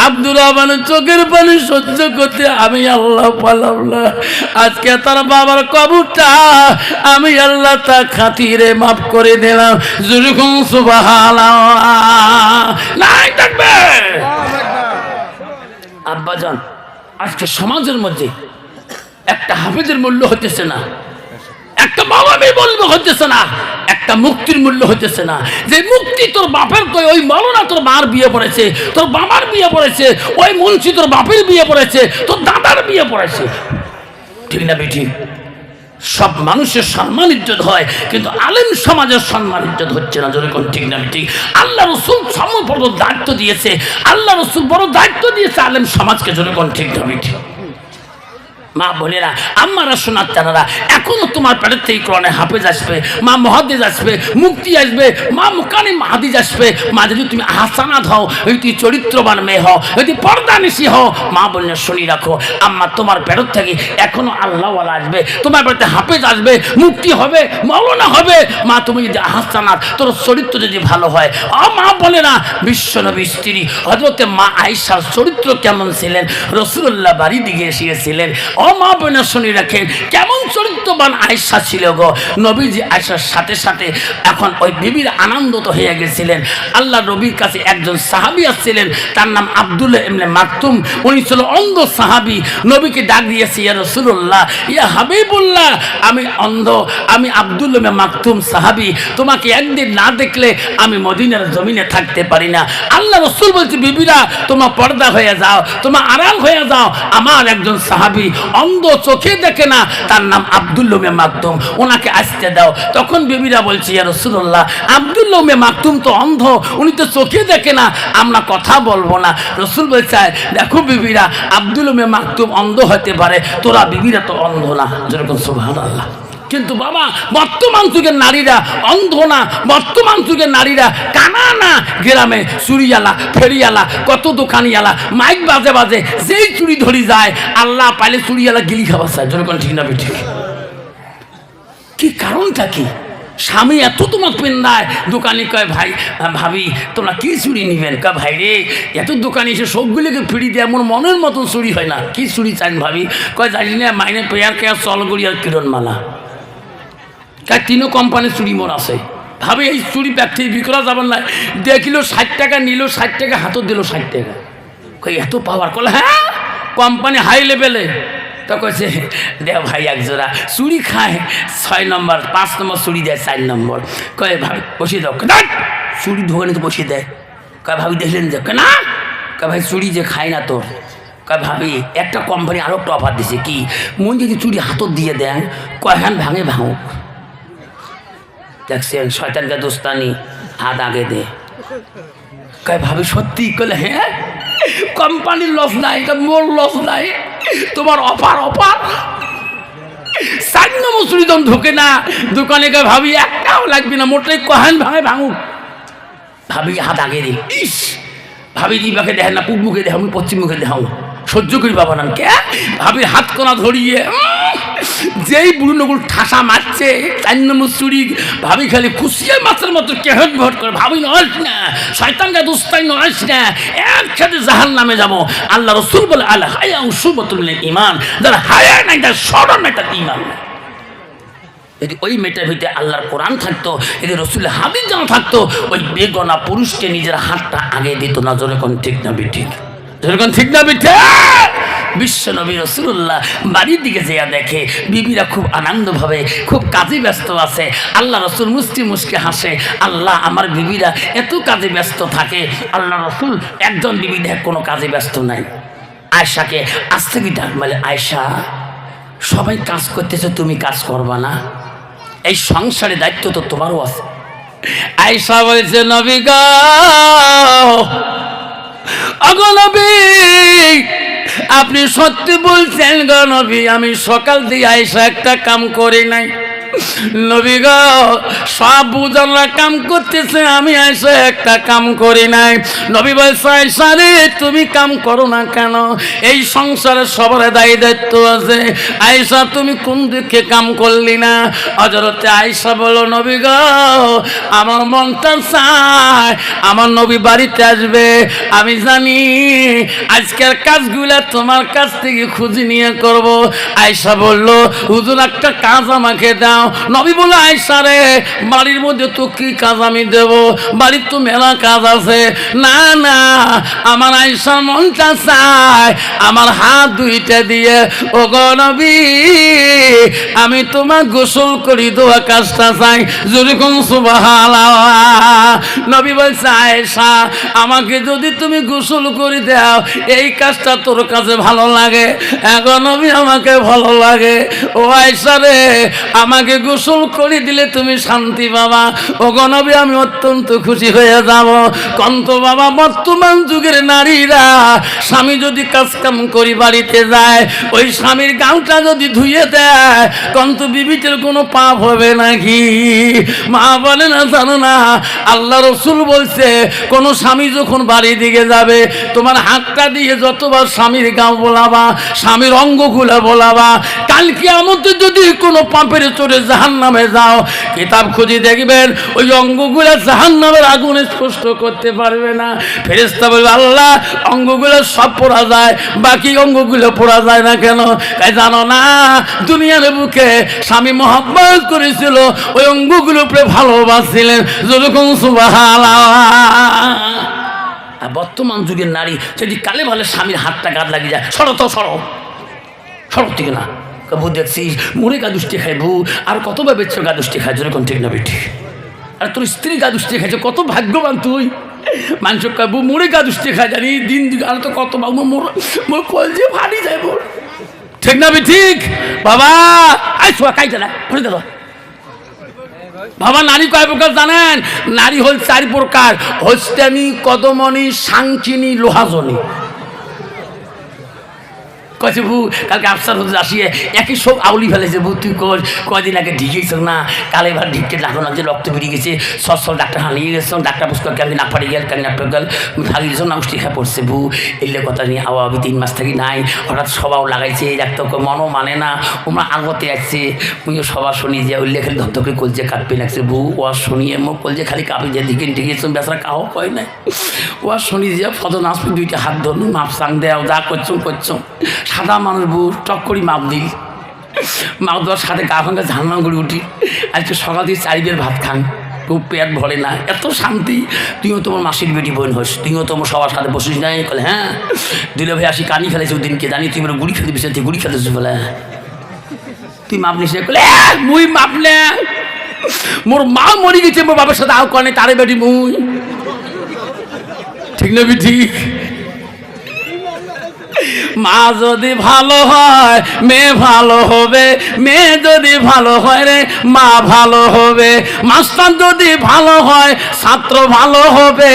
আব্দুর রহমানের চোখের পানি সহ্য করতে আমি আল্লাহ পারলাম না। আজকে তার বাবার কবরটা আমি আল্লাহ তা খাতিরে মাফ করে দিলাম। যেরকম সুবহানাল্লাহ নাই থাকবে। আব্বাজান আজকে সমাজের মধ্যে একটা হাফেজের মূল্য হতেছে না, একটা মাওলানার মূল্য হতেছে না, একটা মুক্তির মূল্য হতেছে না। যে মুক্তি তোর বাপের কই, ওই মাওলানা তোর মার বিয়ে পড়েছে, তোর বাবার বিয়ে পড়েছে, ওই মুন্সি তোর বাপের বিয়ে পড়েছে, তোর দাদার বিয়ে পড়েছে, ঠিক না বেঠিক? সব মানুষের সম্মান ইজ্জত হয়, কিন্তু আলেম সমাজের সম্মান ইজ্জত হচ্ছে না, যেরকম ঠিক না ঠিক? আল্লাহ রসুল বড় দায়িত্ব দিয়েছে, আল্লাহ রসুল বড় দায়িত্ব দিয়েছে আলেম সমাজকে, যেরকম ঠিক না ঠিক? মা বোনেরা, আম্মারা, সোনার চানারা, এখনো তোমার পেটের থেকে কোরআনে হাফেজ আসবে, মা মুহাদ্দিস আসবে, মুক্তি আসবে, মা মুকানি মাহাদিস আসবে। মা যদি তুমি হাসানাত হও, যদি চরিত্রবান মেয়ে হও, যদি পর্দানিশী হও, মা বোনের শুনি রাখো, আম্মা তোমার পেটের থেকে এখনো আল্লাহওয়ালা আসবে, তোমার পেটে হাফেজ আসবে, মুক্তি হবে, মাওলানা হবে। মা তুমি যদি হাসানাত, তোর চরিত্র যদি ভালো হয়, মা বোনেরা, বিশ্বনবী স্ত্রী হযরতে মা আয়েশার চরিত্র কেমন ছিলেন, রাসূলুল্লাহ বাড়ি দিকে এসেছিলেন। ও মা বোনের শুনি রাখেন কেমন চরিত্রবান আয়েশা ছিল গো। নবীজি আয়েশার সাথে সাথে এখন ওই বিবির আনন্দিত হয়ে গেছিলেন। আল্লাহ নবীর কাছে একজন সাহাবী আসছিলেন, তার নাম আব্দুল্লাহ ইবনে মাকতুম। উনি ছিল অন্ধ সাহাবী। নবীকে ডাক দিয়েছে, ইয়া রাসূলুল্লাহ, ইয়া হাবিবুল্লাহ, আমি অন্ধ, আমি আব্দুল্লাহ ইবনে মাকতুম সাহাবী, তোমাকে একদিন না দেখলে আমি মদিনার জমিনে থাকতে পারি না। আল্লাহ রাসূল বলছে, বিবিরা তোমার পর্দা হয়ে যাও, তোমার আড়াল হয়ে যাও, আমার একজন সাহাবী অন্ধ, চোখে দেখে না, তার নাম আব্দুল্লাহ ইবনে মাকতুম, ওনাকে আসতে দাও। তখন বিবিরা বলছে, ইয়া রাসূলুল্লাহ, আব্দুল্লাহ ইবনে মাকতুম তো অন্ধ, উনি তো চোখে দেখে না, আমরা কথা বলবো না। রাসূল বলছে, দেখো বিবিরা, আব্দুল্লাহ ইবনে মাকতুম অন্ধ হতে পারে, তোরা বিবিরা তো অন্ধ না, যেরকম সুবহানাল্লাহ। কিন্তু বাবা, বর্তমান যুগের নারীরা অন্ধ না, বর্তমান যুগের নারীরা কানা না। গ্রামে চুরিওয়ালা, ফেরিওয়ালা, কত দোকানিওয়ালা মাইক বাজে বাজে যেই চুরি ধরি যায়, আল্লাহ পাইলে চুরিওয়ালা গিলি খাবার চায়, যেরকম ঠিক না ঠিক? কি কারণটা কি? স্বামী এত তোমার পেন্দায়, দোকানি কয়, ভাই ভাবি তোমরা কি চুরি নিবেন? কয়, ভাই রে, এত দোকানি এসে সবগুলিকে ফিরি দেয়, এমন মনের মতন চুরি হয় না। কি চুরি চান ভাবি? কয়, জানি না, মাইনে পেয়ার কেয়ার চলগড়ি আর কিরণমালা, কার তিনও কোম্পানির চুরি মোর আছে। ভাবে এই চুরি ব্যক্তি বিক্রা যাবেন না, দেখিল 60 টাকা, নিল 60 টাকা, হাতত দিল 60 টাকা। কই এত পাওয়ার? কলে হ্যাঁ, কোম্পানি হাই লেভেলে। তো কইছে, দে ভাই এক জোড়া। চুরি খায় 6 নম্বর, 5 নম্বর চুরি দেয় 4 নম্বর। কয় ভাবি বসিয়ে দাও। চুরি দোকানে তো বসিয়ে দেয়। কয় ভাবি দেখলেন যে? না। কয় ভাই চুরি যে খায় না তোর। কয় ভাবি একটা কোম্পানি আরও একটা অফার দিছে, কি মন যদি চুরি হাতত দিয়ে দেন, কয় হ্যাঁ ভাঙে ভাঙুক। দেখছেন শয়তানকে দোস্তানি, হাত আগে দে। কয় ভাবি সত্যি? কলে হ্যাঁ, কোম্পানির লস নাই, মোর লস নাই, তোমার অফার অফার। 4 নম্বর চুরি দম ঢোকে না দোকানে। কয় ভাবি একটাও লাগবে না, মোটাই কহান ভাঙে ভাঙুক। ভাবি হাত আগে দিল। ইস, ভাবি দিবাকে দেখেন না, পূব মুখে দেখাও, আমি পশ্চিম মুখে দেখাও, সহ্য করি বাবা না। কে ভাবির হাত কোনা ধরিয়ে যেই বুড়ো নগুল ঠাসা মারছে, 4 নম্বর চুরি। ভাবি খালি খুশিয়ে মাছের মতো কেহট ভট করে, ভাবি নয় না, শয়তানকে দুস্তাই নয় না, একসাথে জাহান নামে যাবো। আল্লাহ রাসূল বলে, আল হায়া উসুবাতুল ঈমান, যার হায়া নাই, তার শরম নাই, তার ঈমান নাই। যদি ওই মেয়েটার ভিতরে আল্লাহর কোরআন থাকতো, যদি রাসূলের হাদিস জানা থাকতো, ওই বেগনা পুরুষকে নিজের হাতটা আগে দিত না। যেরকম ঠিক না বিঠিক? যেরকম ঠিক না বিঠিক? বিশ্ব নবী রাসূলুল্লাহ বাড়ির দিকে যেয়া দেখে বিবিরা খুব আনন্দভাবে খুব কাজে ব্যস্ত আছে। আল্লাহ রাসূল মুস্কি মুস্কি হাসে, আল্লাহ আমার বিবিরা এত কাজে ব্যস্ত থাকে, আল্লাহ রাসূল একজন বিবি দেখ কোনো কাজে ব্যস্ত নাই। আয়েশাকে আজ থেকে ডাক বলে, আয়েশা সবাই কাজ করতেছে, তুমি কাজ করবা না? এই সংসারে দায়িত্ব তো তোমারও আছে। আয়েশা বলছে, নবী গো, ওগো নবী, আপনি সত্যি বলছেন গো নবী, আমি সকাল দিয়ে আয়েশা একটা কাম করি নাই। নবী গো, সব বুঝানোর কাম করতেছে, আমি আয়েশা একটা কাম করি নাই। নবী বলছে, আয়েশা রে তুমি কাম করো না কেন? এই সংসারে সবার দায়ী দায়িত্ব আছে। আয়েশা তুমি কোন দিকে কাম করলি না? হযরতে আয়েশা বলো, নবী গো, আমার মনটা চায় আমার নবী বাড়িতে আসবে, আমি জানি আজকের কাজগুলা তোমার কাছ থেকে খুঁজে নিয়ে করব। আয়েশা বলল, হুজুর একটা কাজ আমাকে দাও। নবী বলে, আয়েশা রে বাড়ির মধ্যে তো কি কাজ আমি দেব, বাড়ির তো মেলা কাজ আছে। না না, আমার আয়েশার মনটা চায় আমার হাত দুইটা দিয়ে, ও গো নবী, আমি তোমার গোসল করি দেওয়া কাজটা চাই। যেরকম সুবহানাল্লাহ। নবী বলছে, আয়েশা আমাকে যদি তুমি গোসল করে দাও, এই কাজটা তোর কাছে ভালো লাগে? এখন নবী আমাকে ভালো লাগে। ও আয়েশা রে, আমাকে গোসল করে দিলে তুমি শান্তি পাবা। ও গো নবী, আমি অত্যন্ত খুশি হয়ে যাব। কন্ত বাবা, বর্তমান যুগের নারীরা স্বামী যদি কাজ কাম করি বাড়িতে যায়, ওই স্বামীর গালটা যদি ধুয়ে দেয়, কন্ত বিবিটের কোনো পাপ হবে নাকি? মা বলে না, জানো না, আল্লাহ রাসূল বলছে কোন স্বামী যখন বাড়ি দিকে যাবে, তোমার হাতটা দিয়ে যতবার স্বামীর গাও বলাবা, স্বামীর অঙ্গগুলো বলাবা, কাল কিয়ামতে যদি কোনো পাপের চোরে জাহান্নামে যাও, কিতাব খুঁজে দেখবেন ওই অঙ্গগুলো জাহান্নামের আগুনে স্পষ্ট করতে পারবে না। ফেরেশতা বলবে, আল্লাহ অঙ্গগুলো সব পোড়া যায়, বাকি অঙ্গগুলো পোড়া যায় না কেন? তাই জানো না, দুনিয়ার বুকে স্বামী মহব্বত করেছিল, ওই অঙ্গগুলো উপরে ভালোবাসছিলেন। যেরকম সুবহানাল্লাহ। আর বর্তমান যুগের নারী যদি কালে ভালে স্বামীর হাতটা গাদ লাগিয়ে যায়, সরো তো সরো, সরো থেকে না, বউ দেখছিস মুড়ে গাদুষ্টি খায়, বউ আর কতবার বেচ্ছ গাদুষ্টি খায়, যেরকম ঠিক না বেটি? আর তোর স্ত্রী গাদুষ্টি খাইছে, কত ভাগ্যবান তুই। মানুষ বউ মুড়ে গাদুষ্টি খায়, জানি দিন দিন আর তো কত বাবু মোর কল যে ফাটি যায়, মোর ঠিক না বে? ঠিক বাবা, আই শোয়া খাইতে না ফোনে দাদা। বাবা, নারী কয় প্রকার জানেন? নারী হল 4 প্রকার: হস্তানি, কদমনি, সাংচিনী, লোহাজনী। কয়েছে বু কালকে আফসার হতে আসিয়ে একই সব আউলি ফেলেছে, বু তুই কদিন আগে ঢিকেছ না, কালে এবার ঢিকতে লাগো না যে রক্ত বেরিয়ে গেছে, সব ডাক্তার হারিয়ে গেছ, ডাক্তার পুষ্কর কেন না পাড়ি গেল, কেন না গেল ভাগি গেছ না, উষ্টি খা পড়ছে। বু এলে কথা নিয়ে আবি 3 মাস থাকি নাই, হঠাৎ সবাও লাগাইছে, ডাক্তার মনও মানে না, ওমরা আগতে আসছে, উনিও সবার শুনি যে উল্লে খালি ধরধকে কলজে কাঁপে লাগছে। বু ও আর শুনিয়ে মোর কলজে খালি কাঁপে যে দিকে ঢিকেছ, বেচারা কাহো কয় নাই। ও আর শুনি যে ফদন আসবে, 2টা হাত ধরুন, মাপ সাং দেও, যা করছো। সাদা মানুষ বউ টক করি মাপ দিই, মাপ দেওয়ার সাথে গা ভাঙা ঝালনা করে উঠি। আজকে সকাল থেকে 4 বের ভাত খান, খুব পেট ভরে না, এত শান্তি। তুইও তোমার মাসির বেটি বোন হোস, তুইও তোমার সবার সাথে বসিস নাই? বলে হ্যাঁ। দিলে ভাই আসি কানি ফেলেছে ওদিনকে, জানি তুই বলে গুড়ি খেতে বিষয় গুড়ি খেতেছিস, বলে তুই মাপ নিস? বলে মুই মাপ নে, মোর মা মরি গেছে, মোর বাবার সাথে আও কনে, তারে বেটি মুই, ঠিক না? ঠিক। মা যদি ভালো হয় মেয়ে ভালো হবে, মেয়ে যদি ভালো হয় রে মা ভালো হবে, মাস্টার যদি ভালো হয় ছাত্র ভালো হবে,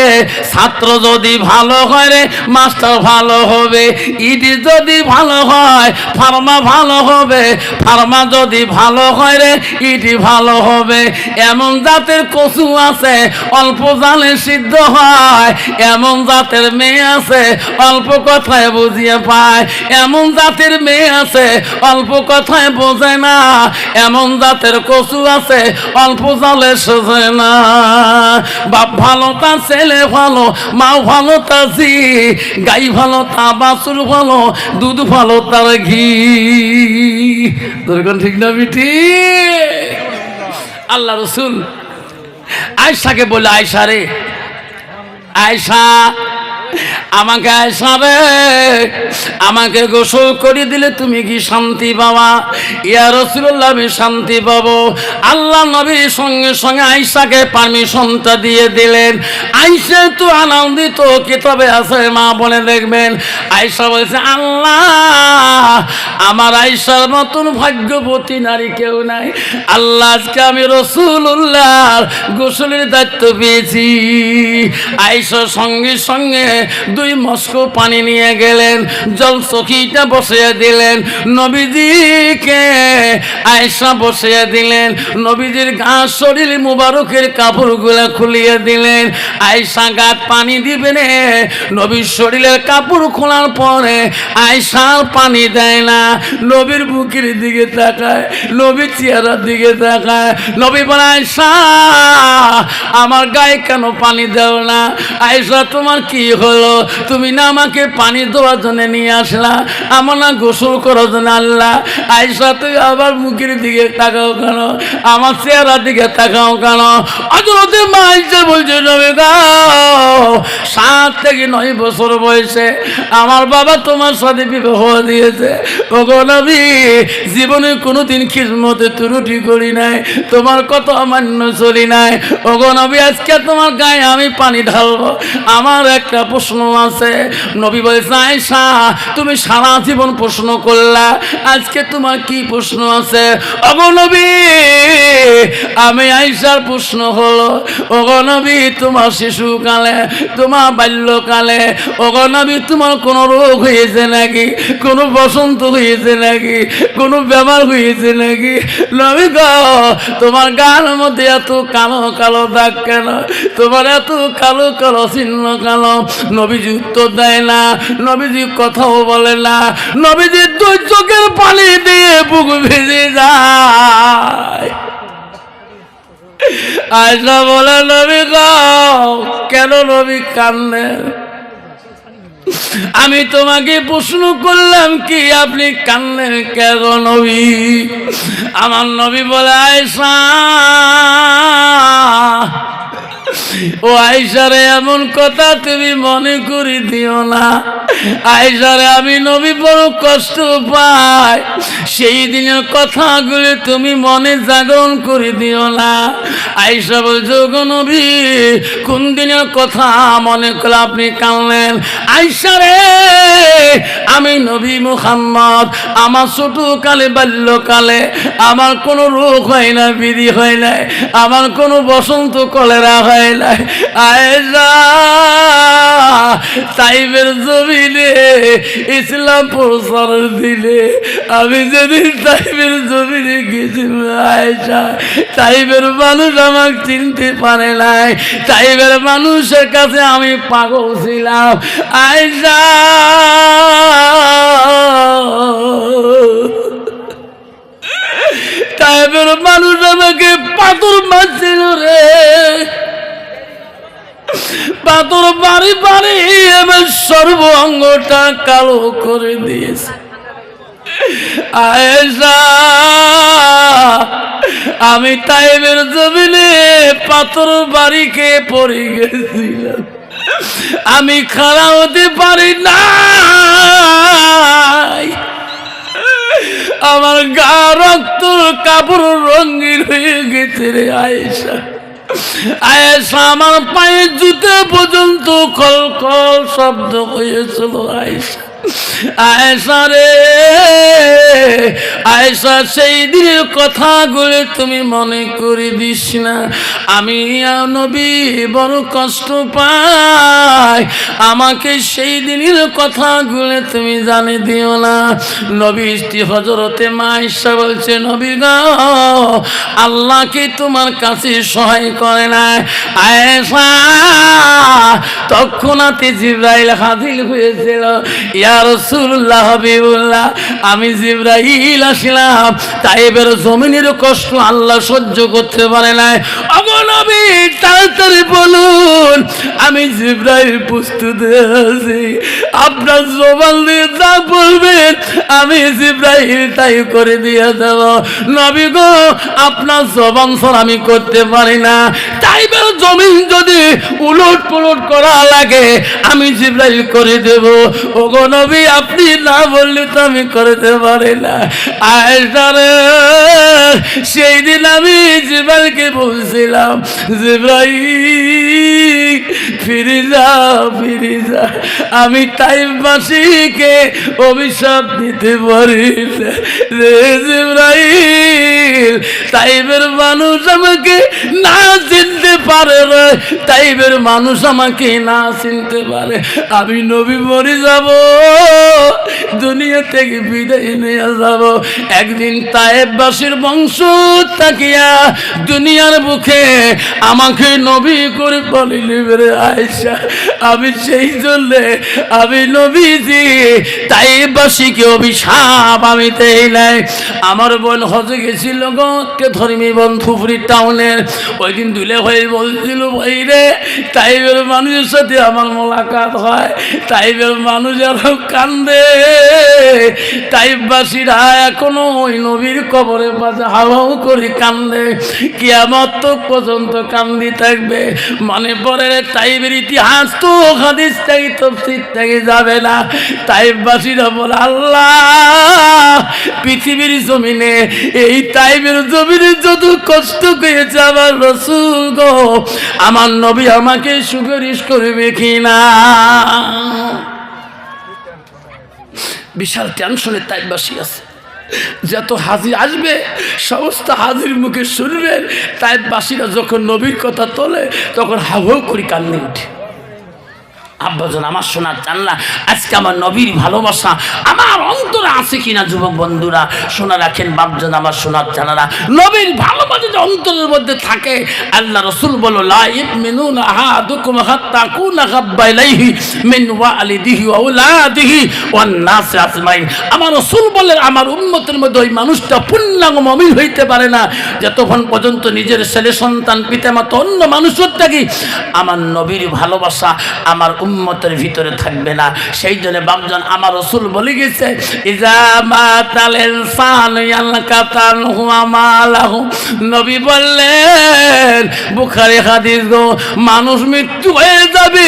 ছাত্র যদি ভালো হয় রে মাস্টার ভালো হবে, ইডি যদি ভালো হয় ফার্মা ভালো হবে, ফার্মা যদি ভালো হয় রে ইডি ভালো হবে। এমন জাতের কচু আছে অল্প জালে সিদ্ধ হয়, এমন জাতের মেয়ে আছে অল্প কথায় বুঝিয়ে পায়, এমন জাতের মেয়ে আছে অল্প কথায় বোঝে না, এমন জাতের কচু আছে অল্প জালে সোজে না। বাপ ভালো তা ছেলে ভালো, মাও ভালো তা জি, গাই ভালো তা বাছুর ভালো, দুধ ভালো তার ঘি। তোর ঠিক না বিটি? আল্লাহ রসুল আয়েশাকে বলে, আয়েশা রে, আয়েশা আমাকে আয়েশা রে, আমাকে গোসল করে দিলে তুমি কি শান্তি পাবা? ইয়া রাসূলুল্লাহ, আমি শান্তি পাবো। আল্লাহ নবীর সঙ্গে সঙ্গে আয়েশাকে পারমিশনটা দিয়ে দিলেন। আয়েশা তো আনন্দিত, কিতাবে আছে মা বলে দেখবেন, আয়েশা বলেছে, আল্লাহ আমার আয়েশার মতন ভাগ্যবতী নারী কেউ নাই। আল্লাহ, আজকে আমি রাসূলুল্লাহর গোসলের দায়িত্ব পেয়েছি। আয়েশা সঙ্গে সঙ্গে 2 মস্কো পানি নিয়ে গেলেন, জল চকিটা বসিয়ে দিলেন, নবীজিকে আয়েশা বসিয়ে দিলেন, নবীজির গা শরীর মুবারকের কাপড়গুলো খুলিয়ে দিলেন। আয়েশা গাত পানি দিবেন, নবীর শরীরের কাপড় খোলার পরে আয়েশার পানি দেয় না, নবীর বুকের দিকে তাকায়, নবীর চেহারার দিকে তাকায়। নবী বলে, আয়েশা আমার গায়ে কেন পানি দাও না? আয়েশা তোমার কি হলো? তুমি না আমাকে পানি দেওয়ার জন্য নিয়ে আসলা, আমার না গোসল করার জন্য আল্লাহ। আয়েশা তুই আবার মুখের দিকে তাকাও কেন, আমার চেহারার দিকে তাকাও কেন? হযরতে মা আয়েশা বলছে, নবী গো, 7 থেকে 9 বছর বয়সে আমার বাবা তোমার সাথে বিবাহ দিয়েছে। ওগো নবী, জীবনে কোনোদিন খিদমতে ত্রুটি করি নাই, তোমার কথা অমান্য চলি নাই। ওগো নবী, আজকে তোমার গায়ে আমি পানি ঢালবো, আমার একটা প্রশ্ন আছে। নবী বলেছে, আয়েশা তুমি সারা জীবন প্রশ্ন করলা, আজকে তোমার কি প্রশ্ন আছে? ওগো নবী, আমি আয়েশার প্রশ্ন হলো, ওগো নবী, তোমার শিশুকালে, তোমার বাল্যকালে, ওগো নবী, তোমার কোনো রোগ হয়েছে নাকি? কোনো বসন্ত হয়েছে নাকি? কোনো বেমার হয়েছে নাকি? নবী গো, তোমার গার মধ্যে এত কালো কালো দাগ কেন? তোমার এত কালো কালো চিহ্ন কেন? নবীজি উত্তর দেয় না, নবীজি কথাও বলে না, নবীজি 2 চোখের পানি দিয়ে বুক ভেজে যায়। আয়েশা বলে, নবী গো, কেন নবী কান্দেন? আমি তোমাকে প্রশ্ন করলাম কি, আপনি কান্দেন কেন নবী? আমার নবী বলে, আয়েশা ও আয়েশা রে, এমন কথা তুমি মনে করে দিও না। আয়েশা রে, আমি নবী বড় কষ্ট পাই, সেই দিনের কথাগুলি তুমি মনে জাগরণ করে দিও না। আয়েশা বলছো, গো নবী, কোন দিনের কথা মনে করে আপনি কাঁদলেন? আয়েশা রে, আমি নবী মুহাম্মদ, আমার ছোটকালে বাল্যকালে আমার কোনো রোগ হয় না, বিধি হয় না, আমার কোনো বসন্ত কলেরা হয় না। আয়েশা, তাইফের জমিনে ইসলাম প্রচার দিলে আমি যেদিন তাইফের জমিনে গেছিলাম, আয়েশা, তাইফের মানুষ আমাকে চিনতে পারে নাই, তাইফের মানুষের কাছে আমি পাগল ছিলাম। আয়েশা, তাইফের মানুষ আমাকে পাথর মারছিল রে, পাথর বাড়ি বাড়ি আমার সর্ব অঙ্গটা কালো করে দিয়েছে। আয়েশা, আমি তাইফের জমিনে পাথর বাড়ি খেয়ে পড়ে গেছিলাম, আমি খাড়া হতে পারি না, আমার গা রক্ত কাপড় রঙিন হয়ে গেছে রে আয়েশা। আয়েশা, আমার পায়ে জুতে পর্যন্ত খল খল শব্দ হয়েছিল। আয়েশা, আয়েশা রে, আয়েশা, সেই দিনের কথাগুলো তুমি মনে করে দিস না। আমি নবী বড় কষ্ট পাই, আমাকে সেই দিনের কথাগুলো তুমি জানিয়ে দিও না। নবী স্ত্রী হযরতে মা আয়েশা বলছে, নবী গো, আল্লাহ কি তোমার কাছে সহায় করে না? আয়েশা, তৎক্ষণাৎ জিবরাইল হাজির হয়েছিল। ইয়া রাসূলুল্লাহ, হাবিবুল্লাহ, আমি জিবরাইল আসলাম, তাইফের জমিনের কষ্ট আল্লাহ সহ্য করতে পারে না। ওগো নবী তাড়াতাড়ি বলুন আমি জিবরাইল প্রস্তুত আছি, আপনার জবান দিয়ে যা বলবেন আমি জিবরাইল তাই করে দিয়ে দেব। নবী গো আপনার জবান ছাড়া আমি করতে পারি না, তাইবের জমিন যদি উলট পুলট করা লাগে আমি জিবরাইল করে দেব। ওগো নবী আপনি না বললে তো আমি করতে পারি না। আয়েশা রে সেই দিন আমি জিবরাইলকে বলছিলাম জিবরাইল ফিরে যা ফিরে যা, আমি তাইফবাসীকে অভিশাপ দিতে পারি না রে জিবরাইল। তাইফের মানুষ আমাকে না চিনতে পারে রে, তাইফের মানুষ আমাকে না চিনতে পারে, আমি নবী মরে যাব, দুনিয়া থেকে বিদায় নিয়ে যাব। একদিন তাইফবাসীর বংশ তাকিয়া দুনিয়ার বুকে আমাকে নবী করে বলে নেবে রে আয়েশা। আমি সেই জন্য আমি নবীজি তাইফবাসীকে অভিশাপ আমি দেই নাই। আমার বোন হজে গেছিল গো ধর্মী বন্ধুপুরি টাউনের, ওই দিন দুলে ভাই বলছিল ভাই রে তাইফের মানুষের সাথে আমার মোলাকাত হয়, তাইফের মানুষ আরো কান্দে, তাইফবাসীরা এখনো ওই নবীর কবরের পাশে হাওয়াও করে কান্দে, কিয়ামত পর্যন্ত কান্দি থাকবে। মনে পড়ে তাইফের ইতিহাস তো হাদিস থেকে তাফসীর থেকে যাবে না। তাইফবাসীরা বলে আল্লাহ পৃথিবীর জমিনে এই তাইফের জমিনে যত কষ্ট পেয়েছে আমার রাসূল গো, আমার নবী আমাকে সুপারিশ করবে কিনা। বিশাল টেনশনে তাইফবাসী আছে, যত হাজি আসবে সমস্ত হাজির মুখে শুনবেন তাইফবাসীরা যখন নবীর কথা তোলে তখন হাউ করে কান্নে উঠে। আব্বাজন আমার শোনার জানলা আজকে আমার নবীর ভালোবাসা আমার অন্তরে আছে কিনা যুবক বন্ধুরা শোনা রাখেন। বাপজন আমার শোনার জানারা নবীর ভালোবাসা যে অন্তরের মধ্যে থাকে, আল্লাহ রাসূল বলল লা ইউমিনুনা আহাদুকুম হাত্তা কুনা হাব্বা ইলাইহি মিন ওয়ালিদিহি ওয়া আওলাদিহি ওয়ান নাস আজমাইন। আমার রাসূল বলেন আমার উম্মতের মধ্যে ওই মানুষটা পূর্ণাঙ্গ মুমিন হইতে পারে না যতক্ষণ পর্যন্ত নিজের ছেলে সন্তান পিতামাতা অন্য মানুষের থেকে আমার নবীর ভালোবাসা আমার উম্মতের ভিতরে থাকবে না। সেই জন্য বাপজন আমার রাসূল বলে গেছে ইজা মাতাল ইনসানু ইয়ালকাতানহু আমালাহু, নবী বললেন বুখারী হাদিস গো, মানুষ মৃত্যু হয়ে যাবে,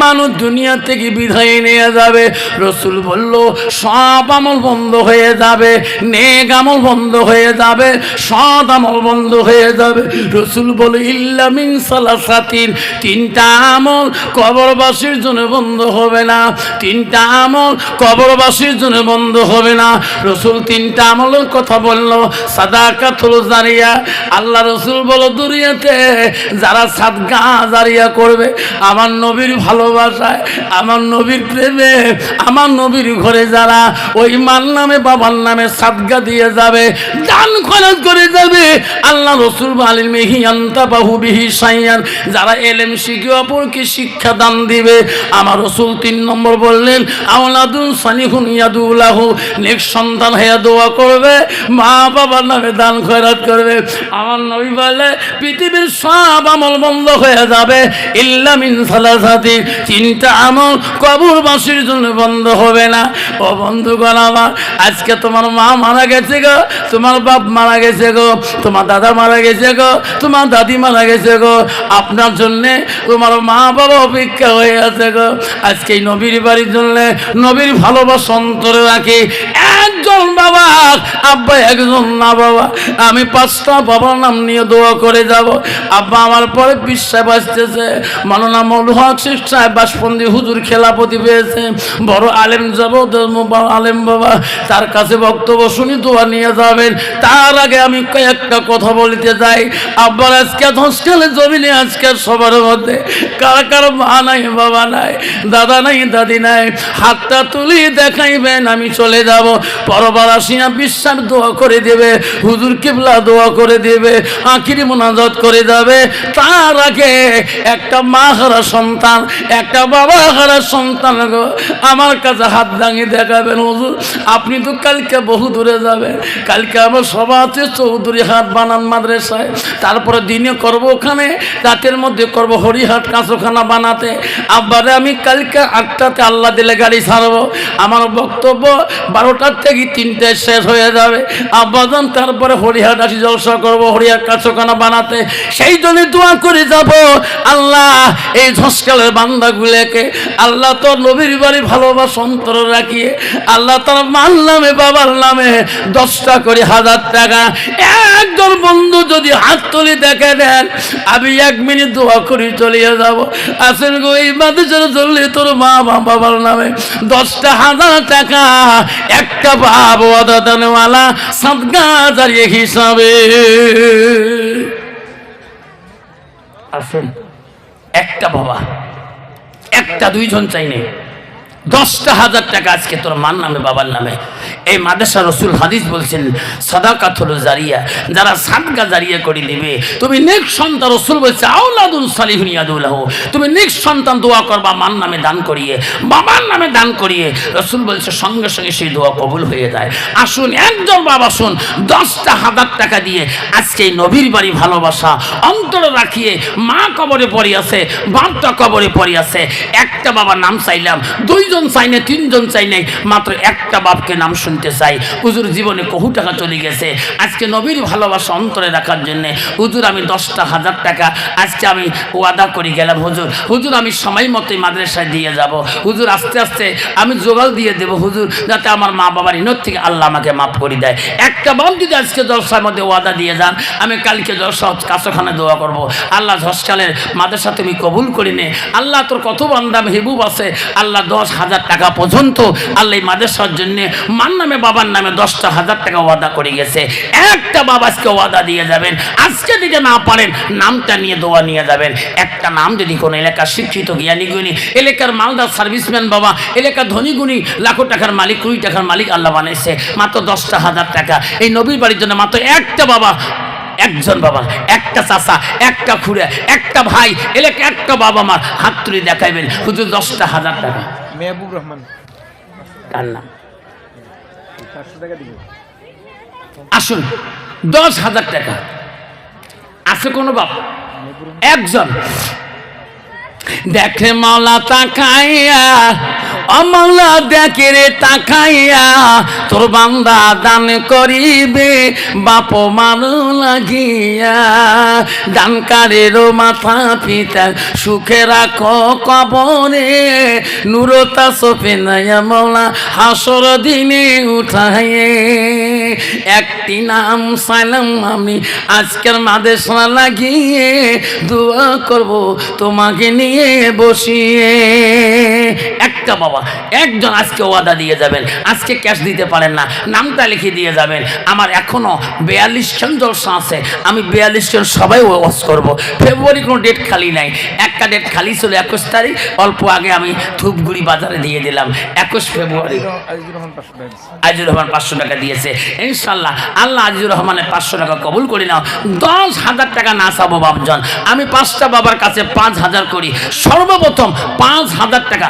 মানুষ দুনিয়া থেকে বিদায় নিয়ে যাবে। রাসূল বলল সব আমল বন্ধ হয়ে যাবে, নেক আমল বন্ধ হয়ে যাবে, সৎ আমল বন্ধ হয়ে যাবে। রাসূল বলে ইল্লা মিন সালাসাতিন, তিনটা আমল কবরবাসীর জন্য বন্ধ হবে না, তিনটা আমল কবরবাসীর জন্য বন্ধ হবে না। রাসূল তিনটা আমলের কথা বলল, সাদাকাতুল জারিয়া, আল্লাহ রাসূল বলো দুনিয়াতে যারা সাদকা জারিয়া করবে আমার নবীর ভালোবাসায় আমার নবীর প্রেমে আমার নবীর ঘরে যারা ওই মার নামে বাবার নামে সাদকা দিয়ে যাবে, দান খরচ করে যাবে, আল্লাহ রাসূল বলেন মিহি আনতা বাহু বিহি সাইয়ান, যারা ইলম শিখে অপরকে শিক্ষা দান দিবে। আমার রাসূল 3 নম্বর বললেন আওলাদুন সালিহুন ইয়াদুলাহু, নেক সন্তান হয়ে দোয়া করবে, মা বাবার নামে দান খয়রাত করবে। আমার নবী বলে পৃথিবীর সব আমল বন্ধ হয়ে যাবে ইল্লা মিন সালাসাতি, তিনটা আমল কবরবাসীর জন্য বন্ধ হবে না। ও বন্ধুগণ আমার, আজকে তোমার মা মারা গেছে গো, তোমার বাপ মারা গেছে গো, তোমার দাদা মারা গেছে গো, তোমার দাদি মারা গেছে গো, আপনার জন্যে তোমার মা বাবা অপেক্ষা হয়ে আছে গো। আজকে এই নবীর বাড়ির জন্য নবীর ভালোবাসা অন্তরে রাখি। একজন বাবা আব্বা একজন না বাবা, আমি 5টা বাবার নাম নিয়ে দোয়া করে যাব। আব্বা আমার পরে বিশ্বাস আসতেছে, মাওলানা মৌলুল হক শেখ সাহেব বাসপন্দি হুজুর খেলাপতি পেয়েছে, বড় আলেম যাব আলেম বাবা, তার কাছে বক্তব্য শুনি দোয়া নিয়ে যাবেন। তার আগে আমি কয়েকটা কথা বলতে চাই। আব্বার আজকে হোস্টেলে জমিনে আজকে সবার মধ্যে কার কার মা নাই বাবা নাই, দাদা নাই, দাদি নাই, হাতটা তুলি দেখাইবেন, আমি চলে যাব। পরবার আসিয়া বিশ্বাস দোয়া করে দেবে, হুজুর কিবলা দোয়া করে দেবে, আখিরি মোনাজাত করে যাবে। তার আগে একটা মা হারা সন্তান, একটা বাবা হারা সন্তান গো আমার কাছে হাত দাঙিয়ে দেখাবেন, হুজুর আপনি তো কালকে বহু দূরে যাবেন, কালকে আমার সভা আছে চৌধুরী হাট বানান মাদ্রাসায়, তারপরে দিনে করব ওখানে, রাতের মধ্যে করব হরিহাট কাঁচোখানা বানাতে। আব্বারে আমি কালকে 8টাতে আল্লাহ দিলে গাড়ি ছাড়বো, আমার বক্তব্য 12টার থেকে 3টায় শেষ হয়ে যাবে। আব্বাজান তারপরে হরিহাট আসি জলসা করবো, হরিহাট কাঁচোখানা বানাতে। সেই জন্য দোয়া করে যাব, আল্লাহ এই ঝসকালের বান্দাগুলোকে আল্লাহ তোর নবীর বাড়ি ভালোবাসা অন্তরে রাখিয়ে আল্লাহ তার মার নামে বাবার নামে 10টা করে 1000 টাকা একজন বন্ধু যদি হাত তুলে দেখে দেন, আমি 1 মিনিট দোয়া করে চলিয়ে যাব। আসেন গো এই মাদ্রাসার চললে তোর মা বাবার নামে 10টা 1000 টাকা একটা বাবা ওয়াদা দানওয়ালা সাদকা জারিয়ে হিসাবে। আসেন একটা বাবা, একটা 2 জন চাই নেই, 10টা 1000 টাকা আজকে তোর মার নামে বাবার নামে। এই মাদ্রাসা রসুল হাদিস বলছেন সাদাকাতুল জারিয়া, যারা সাদকা জারিয়া করে দিবে তুমি নেক সন্তান, রসুল বলছে আওলাদুন সালিহুন ইয়াদুলাহু, তুমি নেক সন্তান দোয়া করবা মার নামে দান করিয়ে, বাবার নামে দান করিয়ে, রসুল বলছে সঙ্গে সঙ্গে সেই দোয়া কবুল হয়ে যায়। আসুন একজন বাবা শুন 10টা 1000 টাকা দিয়ে আজকে এই নবীর বাড়ি ভালোবাসা অন্তরে রাখিয়ে, মা কবরে পড়ে আছে, বাপটা কবরে পড়ে আছে, একটা বাবার নাম চাইলাম, 2 জন চাই না, 3 জন চাই নাই, মাত্র একটা বাপকে নাম শুনতে চাই। হুজুর জীবনে বহু টাকা চলে গেছে, আজকে নবীর ভালোবাসা অন্তরে রাখার জন্য হুজুর আমি 10টা 1000 টাকা আজকে আমি ওয়াদা করে গেলাম, হুজুর আমি সময় মতোই মাদ্রাসায় দিয়ে যাব, হুজুর আস্তে আস্তে আমি জোগাড় দিয়ে দেবো, হুজুর যাতে আমার মা বাবার ইনত থেকে আল্লাহ আমাকে মাফ করে দেয়। একটা বাপ যদি আজকে জলসার মধ্যে ওয়াদা দিয়ে যান, আমি কালকে জলসা কাছখানে দোয়া করব, আল্লাহ ঝসকালের মাদ্রাসা তুমি কবুল করি নে, আল্লাহ তোর কত বান্দা মেহবুব আছে, আল্লাহ 10,000 টাকা পর্যন্ত আল্লাহ মাদ্রাসার জন্য মার নামে বাবার নামে 10টা 1000 টাকা ওয়াদা করে গেছে। একটা বাবা আজকে ওয়াদা দিয়ে যাবেন, আজকে দিতে না পারেন নামটা নিয়ে দোয়া নিয়ে যাবেন। একটা নাম যদি কোনো এলাকার শিক্ষিত জ্ঞানী গুণী, এলাকার মালদার সার্ভিসম্যান বাবা, এলাকার ধনী গুণী, লাখো টাকার মালিক, 20 টাকার মালিক আল্লাহ বানাইছে, মাত্র 10টা 1000 টাকা এই নবীর বাড়ির জন্য মাত্র একটা বাবা, একজন বাবা, একটা চাচা, একটা খুড়া, একটা ভাই, এলাকা একটা বাবা মার হাত তুলে দেখাইবেন, হুজুর 10টা 1000 টাকা। মেহবুব রহমান তার নাম 400 টাকা দিবে। আসুন 10,000 টাকা আছে কোনো বাপ? একজন দেখে মাওলা তাকাইয়া, অমাওলা দেখে রে তাকাইয়া, তোর বান্দা দান করিবে বাপ মানো লাগিয়া, দানকারেরও মাথা পিতা সুখে রাখো কবরে, নুরতা সোফে নাইয়া মাওলা হাসর দিনে উঠাইয়ে। একটি নাম চাইলাম আমি আজকের মাদ্রাসা লাগিয়ে, দোয়া করব তোমাকে নিয়ে বসিয়ে। একটা বাবা, একজন আজকে ওয়াদা দিয়ে যাবেন, আজকে ক্যাশ দিতে পারেন না, নামটা লিখে দিয়ে যাবেন। আমার এখনো 42 জন জলসা আছে, আমি 42 জন সবাই ওয়াজ করব। ফেব্রুয়ারি কোনো ডেট খালি নাই, একটা ডেট খালি ছিল 21 তারিখ, অল্প আগে আমি ধূপগুড়ি বাজারে দিয়ে দিলাম 21 ফেব্রুয়ারি। আজিজুর রহমান 500 টাকা দিয়েছে, ইনশাল্লাহ আল্লাহ আজিজুর রহমানের 500 টাকা কবুল করে নাও। 10,000 টাকা না চাবো বাপজন, আমি 5টা বাবার কাছে 5,000 করি। সর্বপ্রথম 5,000 টাকা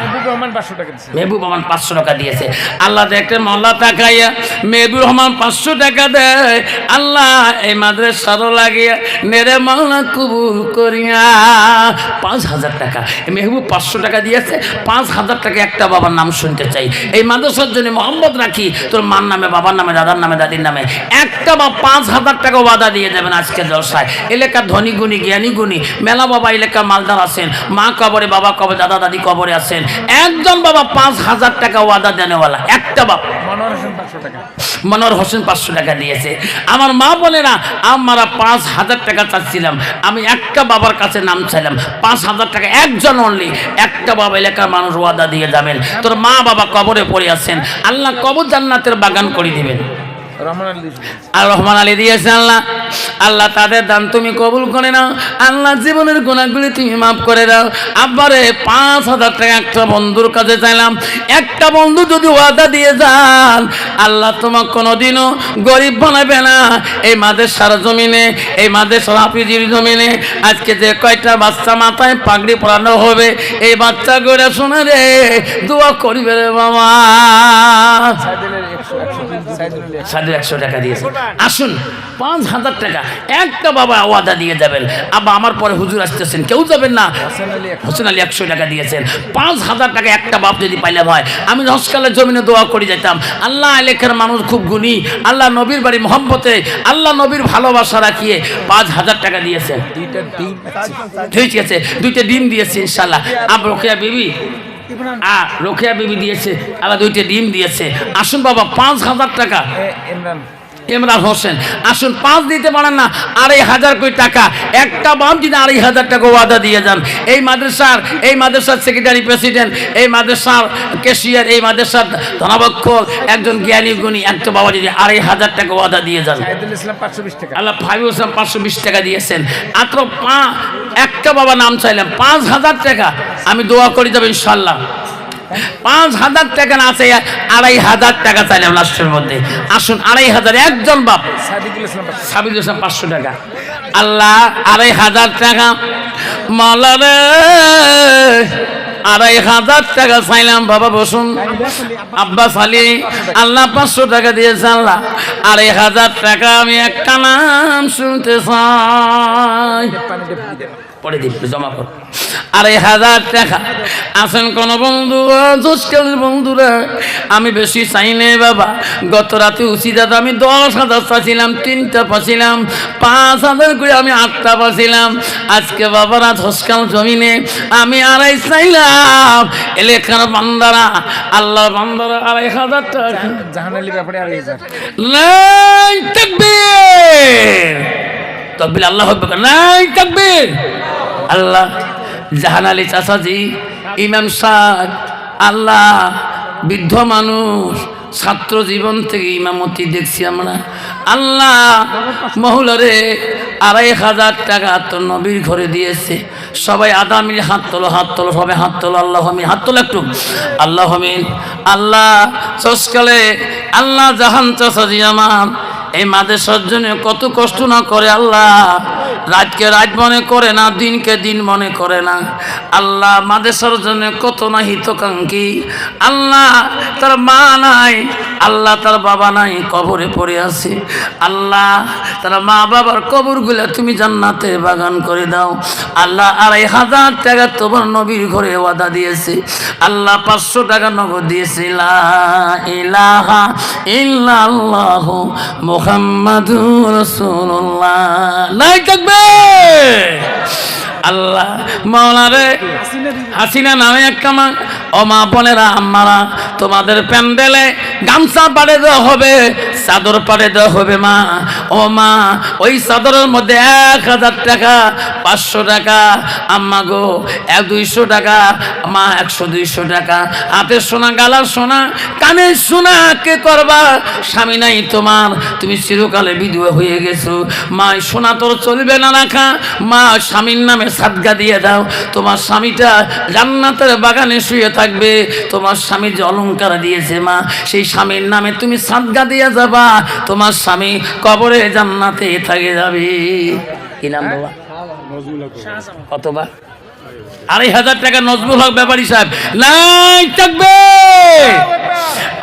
মেহবুব রহমান 500 টাকা দিয়েছে। আল্লাহ দেখতে মল্লা তাকাইয়া মেহবুব রহমান 500 টাকা দেয়, আল্লাহ এই মাদ্রাসারও লাগিয়া নেরে মাওলা কবুল করিয়া। 5,000 টাকা মেহবুব 500 টাকা দিয়েছে, 5,000 টাকা একটা বাবার নাম শুনতে চাই এই মাদ্রাসার জন্য। মোহাম্মদ রাখি তোর মার নামে, বাবার নামে, দাদার নামে, দাদির নামে একটা বা 5,000 টাকা ওয়াদা দিয়ে যাবেন আজকে জলসায়। এলাকার ধনী গুণী, জ্ঞানী গুণী মেলা বাবা এলাকার মালদার আছেন, মা কবরে, বাবা কবরে, দাদা দাদি কবরে আছেন। একজন বাবা 5,000 টাকা ওয়াদা দেনেওয়ালা, একটা বাবা। মনোহর হোসেন 500 টাকা দিয়েছে। আমার মা বলে না, আমরা 5,000 টাকা চাচ্ছিলাম, আমি একটা বাবার কাছে নাম চাইলাম 5,000 টাকা, একজন অনলি, একটা বাবা এলাকার মানুষ ওয়াদা দিয়ে যাবেন। তোর মা বাবা কবরে পড়ে আছেন, আল্লাহ কবর জান্নাতের বাগান করে দিবেন। রহমান আলী দিয়েছে। আর রহমান আলী দিয়েছে আল্লাহ। আল্লাহ তাদের দান তুমি কবুল করে নাও আল্লাহ, জীবনের গুনাহগুলি তুমি মাফ করে দাও। আব্বারে 5,000 টাকা একটা বন্ধুর কাছে চাইলাম, একটা বন্ধু যদি ওয়াদা দিয়ে যান আল্লাহ তোমার কোনোদিনও গরিব বানাবে না। এই মাদ্রাসার জমিনে, এই মাদ্রাসার হাফিজির জমিনে আজকে যে কয়টা বাচ্চা মাথায় পাগড়ি পরানো হবে, এই বাচ্চা করে শোনা রে দোয়া করবে রে বাবা। সাড়ে 100 টাকা দিয়েছে। আসুন 5,000 টাকা একটা বাবা ওয়াদা দিয়ে যাবেন। আব্বা আমার পরে হুজুর আসতেছেন, কেউ যাবেন না। হোসেন আলী 100 টাকা দিয়েছেন। 5,000 টাকা একটা বাপ যদি পাইলাম হয়, আমি হসকালের জমিনে দোয়া করে যেতাম। আল্লাহ এলাকার মানুষ খুব গুণী, আল্লাহ নবীর বাড়ি মোহাম্মতে, আল্লাহ নবীর ভালোবাসা রাখিয়ে 5,000 টাকা দিয়েছেন। ঠিক আছে, 2টা ডিম দিয়েছে ইনশাল্লাহ। আব রোকেয়া বিবি, রোকেয়া বিবি দিয়েছে, আবার 2টা ডিম দিয়েছে। আসুন বাবা 5,000 টাকা। ইমরান হোসেন আসুন, 5 দিতে পারেন না, 2,500 কোটি টাকা একটা বাপ যদি 2,500 টাকা ওয়াদা দিয়ে যান। এই মাদ্রাসার সেক্রেটারি প্রেসিডেন্ট, এই মাদ্রাসার ক্যাশিয়ার, এই মাদ্রাসার ধনাবক্ষ একজন জ্ঞানী গুণী একটা বাবা যদি 2,500 টাকা ওয়াদা দিয়ে যান। আল্লাহ ফাইবুল ইসলাম 520 টাকা দিয়েছেন। মাত্র একটা বাবা নাম চাইলাম 5,000 টাকা, আমি দোয়া করে যাবো ইনশাল্লাহ। 5,000 টাকা না আছে, 2,500 টাকা চাইলাম লাস্টের মধ্যে। আসুন 2,500 একজন বাপ। সাবিদুল ইসলাম 500 টাকা। আল্লাহ 2,500 টাকা মাওলা রে, 2,500 টাকা চাইলাম বাবা। বসুন আব্বাস আলী, আল্লাহ 500 টাকা দিয়েছে। আল্লাহ 2,500 টাকা আমি একটা নাম শুনতে চাই, পরে দিবি জমা কর। 2,500 টাকা। আসেন কোন বন্ধু, জোসকালের বন্ধুরা, আমি বেশি চাই নাই বাবা। গত রাতে উচি দাদা আমি 10,000 পাচ্ছিলাম, 3টা পাচ্ছিলাম, 5,000 করে আমি 8টা পাচ্ছিলাম। আজকে বাবারা জোসকাল জমিনে আমি 2,500 চাইলাম। এলাকার বান্দারা, আল্লাহর বান্দারা 2,500 টাকা। জাহানালি ব্যাপারে 2,500। নাই তাকবীর, তাকবীর আল্লাহু আকবার, নাই তাকবীর। আল্লাহ জাহান আলী চাচাজি, ইমাম সাহেব, আল্লাহ বৃদ্ধ মানুষ, ছাত্র জীবন থেকে ইমামতি দেখছি আমরা। আল্লাহ মহুলারে 2,500 টাকা তো নবীর ঘরে দিয়েছে। সবাই আদামির হাত তোলো, হাত তোলো, সবাই হাত তোলো। আল্লাহ আমিন, হাত তোলো একটু। আল্লাহ আমিন। আল্লাহ সসকালে আল্লাহ জাহান চাচাজি আমার এই মাদ্রাসার জন্য কত কষ্ট না করে। আল্লাহ রাতকে রাত মনে করে না, দিনকে দিন মনে করে না। আল্লাহ মাদ্রাসার জন্য কত না হিতকাঙ্ক্ষী। আল্লাহ তার মা নাই, আল্লাহ তার বাবা নাই, কবরে পড়ে আছে। আল্লাহ তার মা বাবার কবরগুলো তুমি জান্নাতের বাগান করে দাও। আল্লাহ 2,500 টাকা তোমার নবীর ঘরে ওয়াদা দিয়েছে। আল্লাহ 500 টাকা নগদ দিয়েছে। লা ইলাহা ইল্লাল্লাহু মুহাম্মাদুর রাসূলুল্লাহ। নাই থাকবে আল্লাহ মাওলা রে। হাসিনা নামে একটা মা, ও মা বোনেরা আম্মারা, তোমাদের প্যান্ডেলে গামছা পাড়ে দেওয়া হবে, চাদর পাড়ে দেওয়া হবে মা। ও মা, ওই চাদরের মধ্যে 1,000 টাকা, 500 টাকা আম্মা গো, 200 টাকা মা, 100-200 টাকা। হাতে সোনা, গালার সোনা, কানের সোনা কে করবা? স্বামী নাই তোমার, তুমি চিরকালে বিধবা হয়ে গেছো মা। সোনা তোর চলবে না রাখা মা, স্বামীর নামে সাদগা দিয়ে দাও। তোমার স্বামীটা জান্নাতের বাগানে শুয়ে থাকবে। তোমার স্বামী যে অলংকার দিয়েছে মা, সেই স্বামীর নামে তুমি সাদগা দিয়ে যাবা। তোমার স্বামী কবরে জান্নাতে থেকে যাবে। কি নাম বাবা? কতবার? 2,500 টাকা নজরুল হক ব্যাপারী সাহেব। নাই থাকবে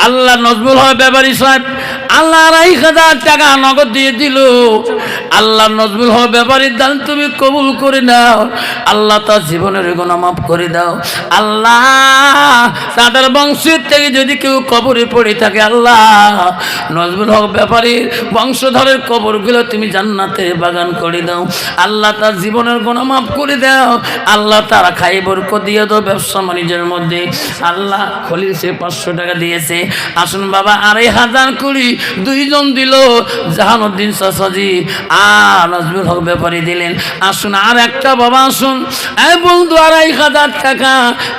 আল্লাহ নজরুল হক ব্যাপারী সাহেব। আল্লাহ 2,500 টাকা নগদ দিয়ে দিল। আল্লাহ নজরুল হক ব্যাপারীর দান তুমি কবুল করে নাও। আল্লাহ তার জীবনের গুনাহ মাফ করে দাও। আল্লাহ তাদের বংশের থেকে যদি কেউ কবরে পড়ে থাকে, আল্লাহ নজরুল হক ব্যাপারীর বংশধরের কবরগুলো তুমি জান্নাতের বাগান করে দাও। আল্লাহ তার জীবনের গুনাহ মাফ করে দাও। আল্লাহ তারা খাই বরকত দিয়ে দাও ব্যবসা বাণিজ্যের মধ্যে। আল্লাহ খলিল সে 500 টাকা দিয়েছে। আসুন বাবা 2,500 কুড়ি 2জন দিল। জাহানুদ্দিন চাচাজি নজরুল হক ব্যাপারী দিলেন। আসুন আর একটা বাবা আসুন, এই বন্ধু 2,500 টাকা।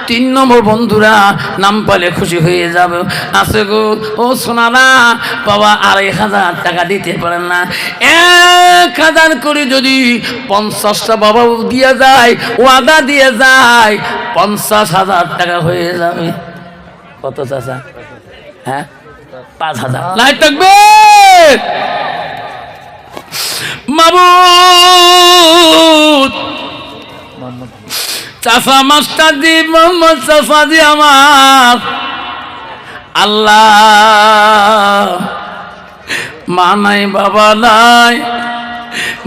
3 নম্বর বন্ধুরা নাম পেলে খুশি হয়ে যাবে। আছে গো ও সোনারা বাবা 2,500 টাকা দিতে পারেন না? 1,000 করে যদি 50টা বাবা দিয়ে যায়, ওয়াদা দিয়ে যায়, 50,000 টাকা হয়ে যাবে। কত চাচা? হ্যাঁ 5,000। লাইট থাকবে মাবুদ। চাচা মাস্টার জি মোহাম্মদ চাচা জি আমার আল্লাহ, মা নাই বাবা নাই,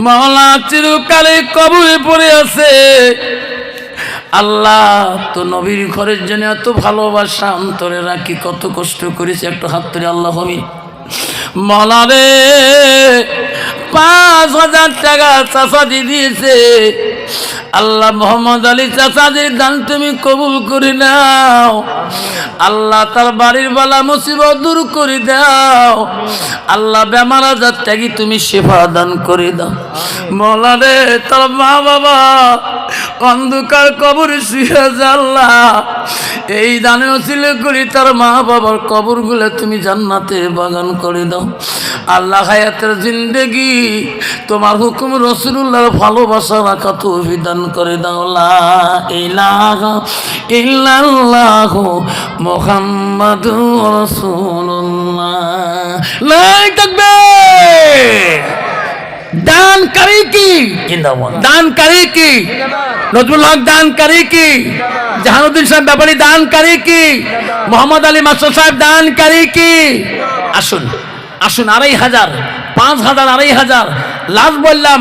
মাওলা চিরকালে কবরে পড়ে আছে। আল্লাহ তো নবীর ঘরের জন্য এত ভালোবাসা অন্তরে রাখি, কত কষ্ট করেছে। একটু হাত ধরে আল্লাহ আমি মাওলা রে 5,000 টাকা চাচাজি দিয়েছে। আল্লাহ মোহাম্মদ আলী চাচাজির দান তুমি কবুল করে নাও। আল্লাহ তার বাড়ির বালা মুসিবত দূর করে দাও। আল্লাহ বেমার আজার ত্যাগী তুমি সেবা দান করে দাও। মৌলা রে তার মা বাবা অন্ধকার কবরে শুয়ে আছে। আল্লাহ এই দানে ওসিলে করি তার মা বাবার কবরগুলো তুমি জান্নাতে বাগান করে দাও। আল্লাহ হায়াতের জিন্দেগি তোমার হুকুম রাসূলুল্লাহর ভালোবাসা রাখা তৌফিক দান করে দাও। লা ইলাহা ইল্লাল্লাহু মুহাম্মাদুর রাসূলুল্লাহ। লাই তাকবীর। দানকারী কি জিন্দাবাদ, দানকারী কি নজরুল হক, দানকারী কি জাহানুদ্দিন সাহেব ব্যাপারী, দানকারী কি মোহাম্মদ আলী মাস্টার সাহেব, দানকারী কি? আসুন আসুন 2,500, 5,000, 2,500 লাস্ট বললাম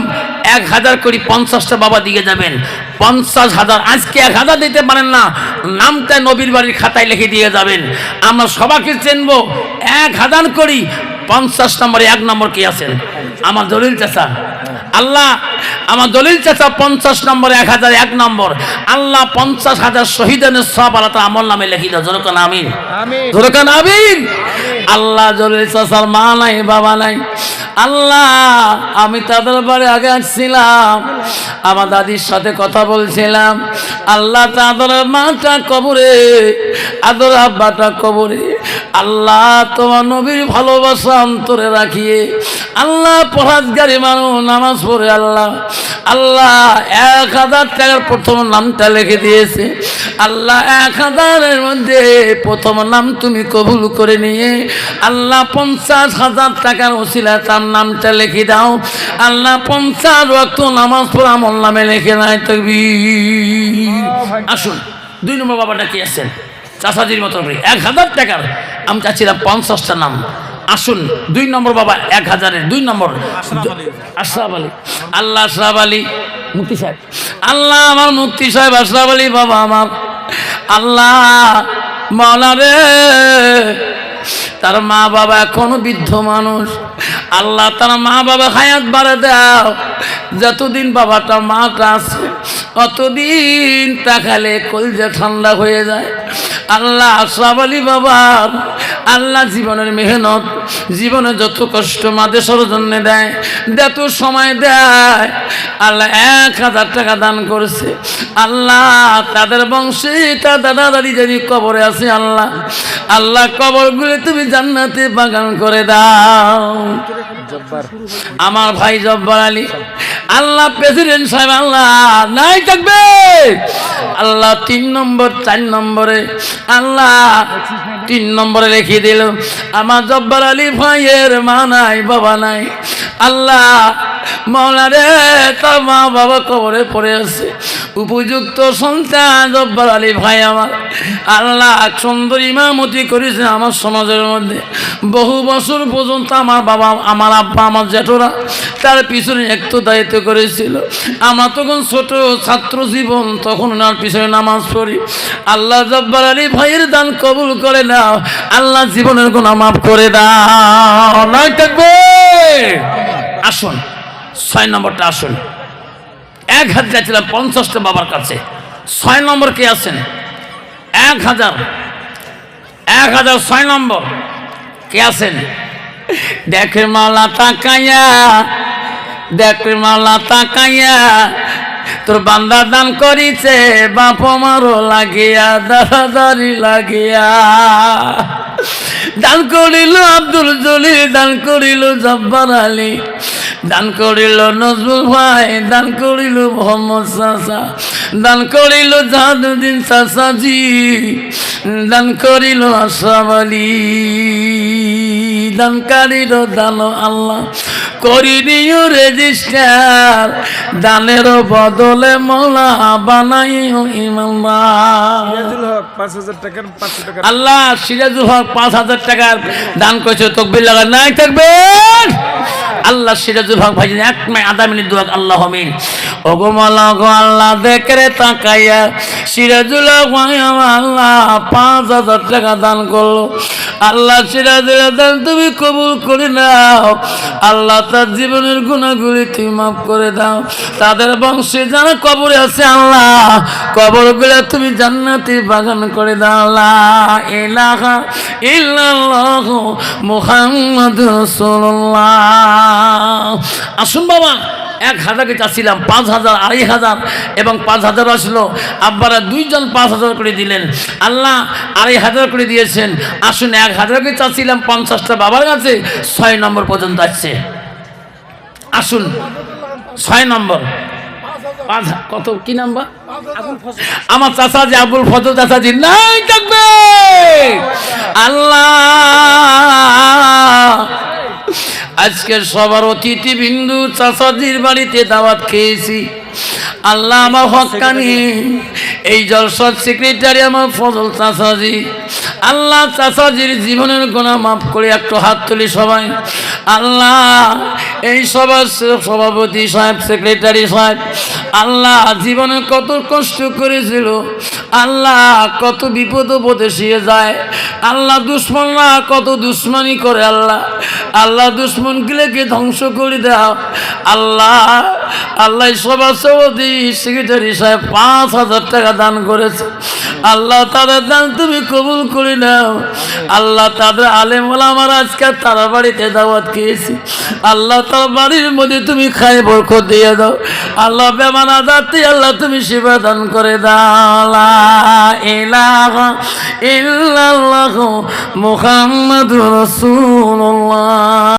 1,000 করে 50টা বাবা দিয়ে যাবেন। 50,000 আজকে 1,000 দিতে পারেন না, নামটা নবীর বাড়ির খাতায় লিখে দিয়ে যাবেন। আমরা সবাইকে চিনবো। 1,000 করি 50 নম্বরে 1 নম্বর কি আছেন? আমার দলিল চাচা। আল্লাহ আমার দলিল চাচা 50 নম্বরে 1,000 1 নম্বর। আল্লাহ 50,000 শহীদের সব আল্লাহ তার আমল নামে লিখি দাও। জোরে কান আমিন, জোরে কান আমিন। আল্লাহ দলিল চাচার মা নাই বাবা নাই। আল্লাহ আমি তাদের বাড়ি আগে আসছিলাম, আমার দাদির সাথে কথা বলছিলাম। আল্লাহ তাদের মাটা কবরে, আদর আব্বাটা কবরে। আল্লাহ তোমার নবীর ভালোবাসা অন্তরে রাখিয়ে আল্লাহ পরহেজগারী মানুষ নামাজ পড়ে আল্লাহ আল্লাহ 1,000 টাকার প্রথম নামটা লিখে দিয়েছে। আল্লাহ 1,000-এর মধ্যে প্রথম নাম তুমি কবুল করে নিয়ে আল্লাহ 50,000 টাকার ওসিলা তার নামটা লিখে দাও। আল্লাহ 50 ওয়াক্ত নামাজ পড়া আমল নামে লিখে নাই। তাকবীর। আসুন 2 নম্বর বাবাটা কি আছেন? চাচাজির মতো 1,000 টাকার আমি চাচ্ছিলাম 50টা নাম। আসুন 2 নম্বর বাবা 1,000-এর 2 নম্বর আশরাফ আলী। আল্লাহ আশরাফ আলী মুফতি সাহেব, আল্লাহ আমার মুফতি সাহেব আশরাফ আলী বাবা আমার আল্লাহ মাওলা রে তার মা বাবা এখনো বৃদ্ধ মানুষ। আল্লাহ তার মা বাবা হায়াত বাড়ে দাও। যতদিন বাবাটা মাটা আছে অতদিন তাকালে কলজা ঠান্ডা হয়ে যায়। আল্লাহ আশরাফ আলী বাবা আল্লাহ জীবনের মেহনত, জীবনে যত কষ্ট মাদেশের জন্য দেয়, যত সময় দেয়, আল্লাহ 1,000 টাকা দান করেছে। আল্লাহ তাদের বংশে তার দাদা দাদি যদি কবরে আছে আল্লাহ আল্লাহ কবরগুলো তুমি জান্নাতে বাগান করে দাও। আমার ভাই জব্বার আলী আল্লাহ প্রেসিডেন্ট সাহেব আল্লাহ নাই থাকবে আল্লাহ 3 নম্বর 4 নম্বরে আল্লাহ 3 নম্বরে রেখে দিল। আমার জব্বার আলী ভাইয়ের মা নাই বাবা নাই। আল্লাহ মাওলা রে তার মা বাবা কবরে পড়ে আছে। উপযুক্ত সন্তান জব্বার আলী ভাই আমার আল্লাহ সুন্দর ইমামতি করেছে আমার সমাজের মধ্যে। বহু বছর পর্যন্ত আমার বাবা আমার আব্বা আমার জেঠোরা তার পিছনে একটু দায়িত্ব করেছিল। আমরা তখন ছোট ছাত্র জীবন, তখন ওনার পিছনে নামাজ পড়ি। আল্লাহ জব্বার আলী ভাইয়ের দান কবুল করে নাও। আল্লাহ জীবনের গুনাহ মাফ করে দাও। নাই থাকবে। আসুন 6 নম্বরটা আসুন। 1,000 যাচ্ছিলাম 50টা বাবার কাছে। 6 নম্বর কে আছেন? 1,000 6 নম্বর কে আছেন? দেখে মাওলা তাকায়া দেখ রে মাওলা তাকাইয়া তোর বান্দা দান করিছে বাপ মারো লাগিয়া দাদাদারি লাগিয়া দান করিল আব্দুল জলিল দান করিল জব্বার আলী দান করিল নজরুল ভাই দান করিল মোহাম্মদ চাচা দান করিল জাহাদুদ্দিন চাচাজি দান করিল আশরাফ আলী দানকারীর দান আল্লাহ করি দিও রেজিস্টার দানের বদলে মোলা বানাইও ইমানদার। সিরাজুল হক 5,000 টাকার 500 টাকা আল্লাহ সিরাজুল হক 5,000 টাকার দান করেছে তকবির লাগা নাই থাকবে আল্লাহ সিরাজুল হক ভাই আধা মিনিট দোয়া আল্লাহ আমিন। ওগো মালা গো আল্লাহ দেখরে তাকাইয়া সিরাজুল হক ভাই আল্লাহ 5,000 টাকা দান করলো আল্লাহ সিরাজুল দান তুমি কবুল করে নাও আল্লাহ তার জীবনের গুনাহগুলি তুমি মাফ করে দাও তাদের বংশে যারা কবরে আছে আল্লাহ কবরগুলো তুমি জান্নাতি বাগান করে দাও লা ইলাহা ইল্লাল্লাহ মুহাম্মাদুর রাসূলুল্লাহ। আসুন বাবা 1,000কে চাচ্ছিলাম 5,000 2,500 এবং 5,000 আসলো আব্বারা দুইজন 5,000 করে দিলেন আল্লাহ 2,500 করে দিয়েছেন। আসুন 1,000কে চাচ্ছিলাম 50টা বাবার কাছে 6 নম্বর পর্যন্ত আসছে। আসুন 6 নম্বর কত কি নাম্বার আমার চাচাজি আবুল ফজল চাচাজি নাই থাকবে আল্লাহ আজকে সবার অতিথি বিন্দু চাচাজির বাড়িতে দাওয়াত খেয়েছি আল্লাহ আমার হক্কানি এই জলসার সেক্রেটারি আমার ফজল চাচাজি আল্লাহ চাচাজির জীবনের গুনাহ মাফ করে একটু হাত তুলি সবাই আল্লাহ এই সবার সভাপতি সাহেব সেক্রেটারি সাহেব আল্লাহ জীবনে কত কষ্ট করেছিল আল্লাহ কত বিপদ উপদেশিয়ে যায় আল্লাহ দুশ্মনরা কত দুশ্মনী করে আল্লাহ আল্লাহ দুশ্মনগুলোকে ধ্বংস করে দাও আল্লাহ আল্লাহ সবার সভাপতি সেক্রেটারি সাহেব 5,000 টাকা দান করেছে আল্লাহ তাদের দান তুমি কবুল করে নাও আল্লাহ তাদের আলেম ওলামার আজকে তারা বাড়িতে দাওয়াত খেয়েছি আল্লাহ তার বাড়ির মধ্যে তুমি খায় বরকত দিয়ে দাও আল্লাহ বেমান আদাতে আল্লাহ তুমি সেবা দান করে দাও লা ইলাহা ইল্লাল্লাহু মুহাম্মাদুর রাসূলুল্লাহ।